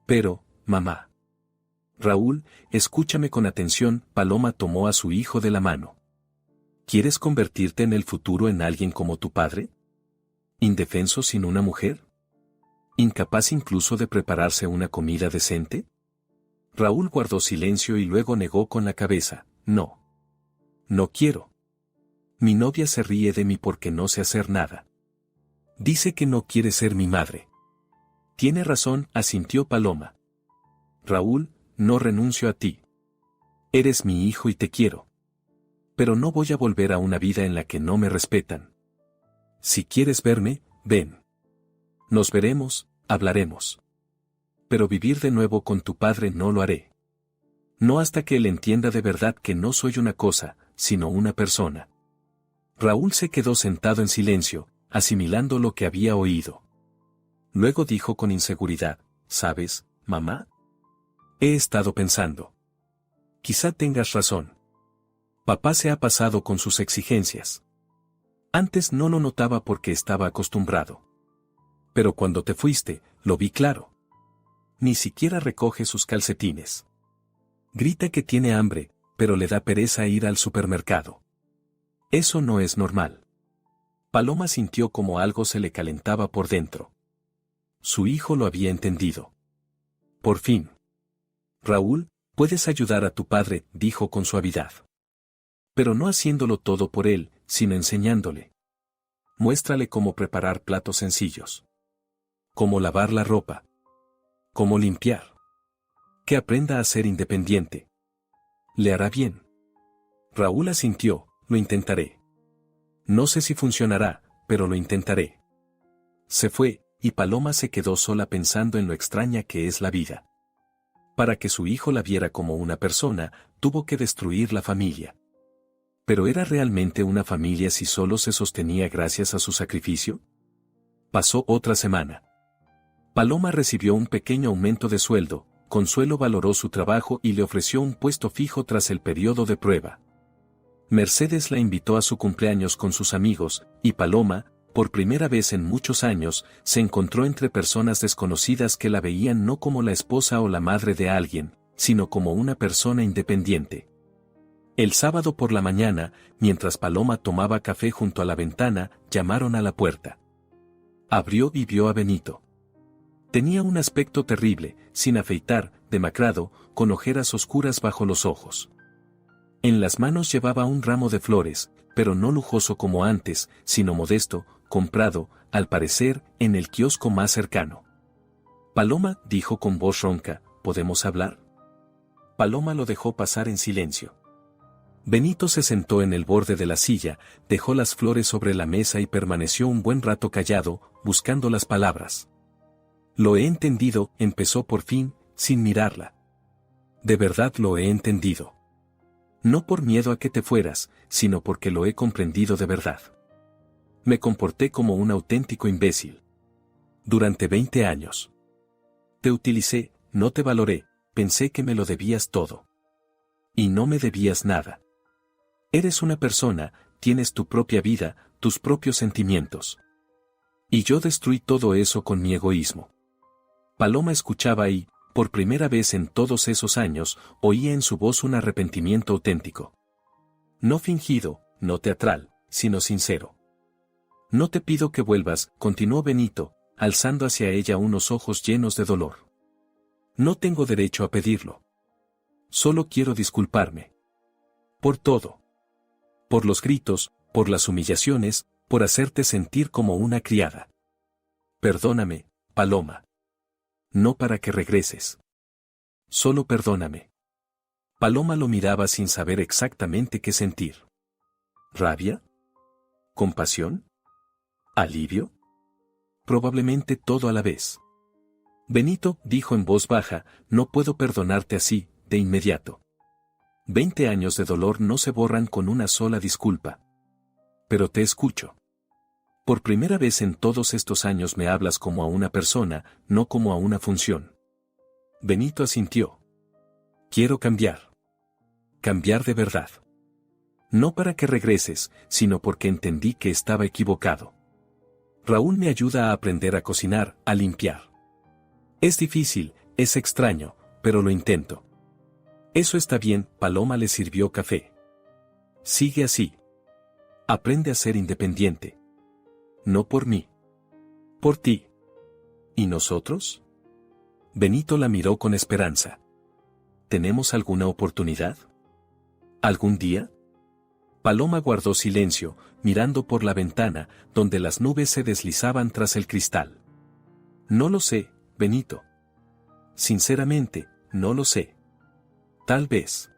«Pero, mamá». «Raúl, escúchame con atención». Paloma tomó a su hijo de la mano. ¿Quieres convertirte en el futuro en alguien como tu padre? ¿Indefenso sin una mujer? ¿Incapaz incluso de prepararse una comida decente? Raúl guardó silencio y luego negó con la cabeza, no. No quiero. Mi novia se ríe de mí porque no sé hacer nada. Dice que no quiere ser mi madre. Tiene razón, asintió Paloma. Raúl, no renuncio a ti. Eres mi hijo y te quiero. Pero no voy a volver a una vida en la que no me respetan. Si quieres verme, ven. Nos veremos, hablaremos. Pero vivir de nuevo con tu padre no lo haré. No hasta que él entienda de verdad que no soy una cosa, sino una persona. Raúl se quedó sentado en silencio, asimilando lo que había oído. Luego dijo con inseguridad, ¿sabes, mamá? He estado pensando. Quizá tengas razón. Papá se ha pasado con sus exigencias. Antes no lo notaba porque estaba acostumbrado. Pero cuando te fuiste, lo vi claro. Ni siquiera recoge sus calcetines. Grita que tiene hambre, pero le da pereza ir al supermercado. Eso no es normal. Paloma sintió como algo se le calentaba por dentro. Su hijo lo había entendido. Por fin. Raúl, puedes ayudar a tu padre, dijo con suavidad. Pero no haciéndolo todo por él, sino enseñándole. Muéstrale cómo preparar platos sencillos. Cómo lavar la ropa. Cómo limpiar. Que aprenda a ser independiente. Le hará bien. Raúl asintió, lo intentaré. No sé si funcionará, pero lo intentaré. Se fue, y Paloma se quedó sola pensando en lo extraña que es la vida. Para que su hijo la viera como una persona, tuvo que destruir la familia. ¿Pero era realmente una familia si solo se sostenía gracias a su sacrificio? Pasó otra semana. Paloma recibió un pequeño aumento de sueldo, Consuelo valoró su trabajo y le ofreció un puesto fijo tras el periodo de prueba. Mercedes la invitó a su cumpleaños con sus amigos, y Paloma, por primera vez en muchos años, se encontró entre personas desconocidas que la veían no como la esposa o la madre de alguien, sino como una persona independiente. El sábado por la mañana, mientras Paloma tomaba café junto a la ventana, llamaron a la puerta. Abrió y vio a Benito. Tenía un aspecto terrible, sin afeitar, demacrado, con ojeras oscuras bajo los ojos. En las manos llevaba un ramo de flores, pero no lujoso como antes, sino modesto, comprado, al parecer, en el kiosco más cercano. Paloma, dijo con voz ronca, ¿podemos hablar? Paloma lo dejó pasar en silencio. Benito se sentó en el borde de la silla, dejó las flores sobre la mesa y permaneció un buen rato callado, buscando las palabras. Lo he entendido, empezó por fin, sin mirarla. De verdad lo he entendido. No por miedo a que te fueras, sino porque lo he comprendido de verdad. Me comporté como un auténtico imbécil. Durante 20 años. Te utilicé, no te valoré, pensé que me lo debías todo. Y no me debías nada. Eres una persona, tienes tu propia vida, tus propios sentimientos. Y yo destruí todo eso con mi egoísmo. Paloma escuchaba y, por primera vez en todos esos años, oía en su voz un arrepentimiento auténtico. No fingido, no teatral, sino sincero. No te pido que vuelvas, continuó Benito, alzando hacia ella unos ojos llenos de dolor. No tengo derecho a pedirlo. Solo quiero disculparme. Por todo. Por los gritos, por las humillaciones, por hacerte sentir como una criada. Perdóname, Paloma. No para que regreses. Solo perdóname. Paloma lo miraba sin saber exactamente qué sentir. ¿Rabia? ¿Compasión? ¿Alivio? Probablemente todo a la vez. Benito, dijo en voz baja, no puedo perdonarte así, de inmediato. 20 años de dolor no se borran con una sola disculpa. Pero te escucho. Por primera vez en todos estos años me hablas como a una persona, no como a una función. Benito asintió. Quiero cambiar. Cambiar de verdad. No para que regreses, sino porque entendí que estaba equivocado. Raúl me ayuda a aprender a cocinar, a limpiar. Es difícil, es extraño, pero lo intento. Eso está bien, Paloma le sirvió café. Sigue así. Aprende a ser independiente. No por mí. Por ti. ¿Y nosotros? Benito la miró con esperanza. ¿Tenemos alguna oportunidad? ¿Algún día? Paloma guardó silencio, mirando por la ventana, donde las nubes se deslizaban tras el cristal. No lo sé, Benito. Sinceramente, no lo sé. Tal vez.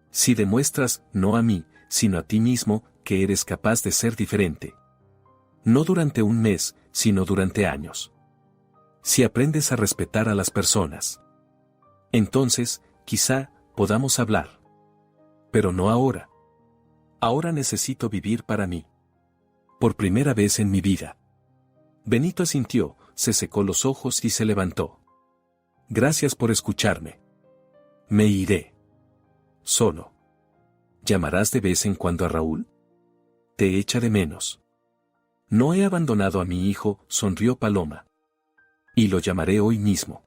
Si demuestras, no a mí, sino a ti mismo, que eres capaz de ser diferente. No durante un mes, sino durante años. Si aprendes a respetar a las personas. Entonces, quizá, podamos hablar. Pero no ahora. Ahora necesito vivir para mí. Por primera vez en mi vida. Benito asintió, se secó los ojos y se levantó. Gracias por escucharme. Me iré. Solo. ¿Llamarás de vez en cuando a Raúl? Te echa de menos. No he abandonado a mi hijo, sonrió Paloma. Y lo llamaré hoy mismo.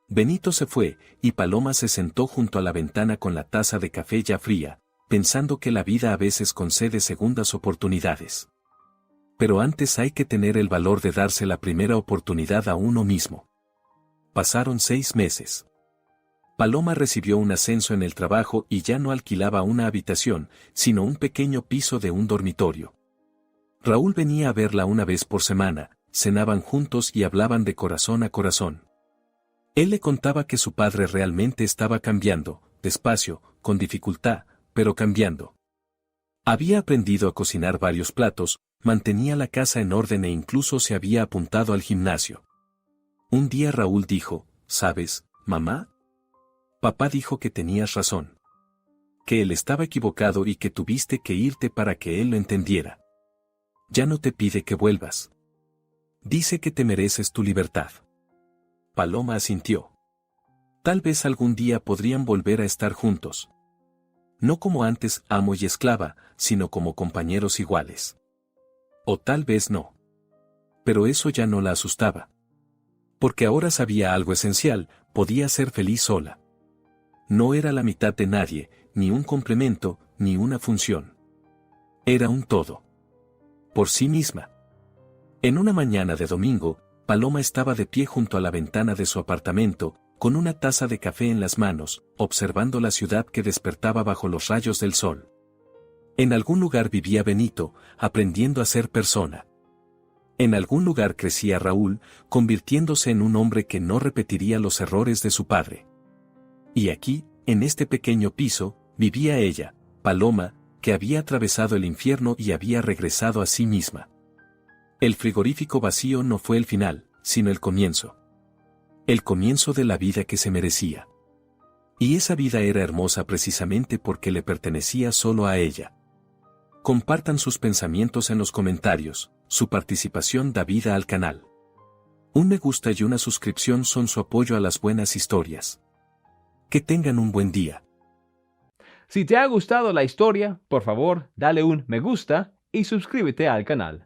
Benito se fue, y Paloma se sentó junto a la ventana con la taza de café ya fría, pensando que la vida a veces concede segundas oportunidades. Pero antes hay que tener el valor de darse la primera oportunidad a uno mismo. Pasaron 6 meses. Paloma recibió un ascenso en el trabajo y ya no alquilaba una habitación, sino un pequeño piso de un dormitorio. Raúl venía a verla una vez por semana, cenaban juntos y hablaban de corazón a corazón. Él le contaba que su padre realmente estaba cambiando, despacio, con dificultad, pero cambiando. Había aprendido a cocinar varios platos, mantenía la casa en orden e incluso se había apuntado al gimnasio. Un día Raúl dijo, ¿sabes, mamá? Papá dijo que tenías razón. Que él estaba equivocado y que tuviste que irte para que él lo entendiera. Ya no te pide que vuelvas. Dice que te mereces tu libertad. Paloma asintió. Tal vez algún día podrían volver a estar juntos. No como antes amo y esclava, sino como compañeros iguales. O tal vez no. Pero eso ya no la asustaba. Porque ahora sabía algo esencial, podía ser feliz sola. No era la mitad de nadie, ni un complemento, ni una función. Era un todo. Por sí misma. En una mañana de domingo, Paloma estaba de pie junto a la ventana de su apartamento, con una taza de café en las manos, observando la ciudad que despertaba bajo los rayos del sol. En algún lugar vivía Benito, aprendiendo a ser persona. En algún lugar crecía Raúl, convirtiéndose en un hombre que no repetiría los errores de su padre. Y aquí, en este pequeño piso, vivía ella, Paloma, que había atravesado el infierno y había regresado a sí misma. El frigorífico vacío no fue el final, sino el comienzo. El comienzo de la vida que se merecía. Y esa vida era hermosa precisamente porque le pertenecía solo a ella. Compartan sus pensamientos en los comentarios, su participación da vida al canal. Un me gusta y una suscripción son su apoyo a las buenas historias. Que tengan un buen día. Si te ha gustado la historia, por favor, dale un me gusta y suscríbete al canal.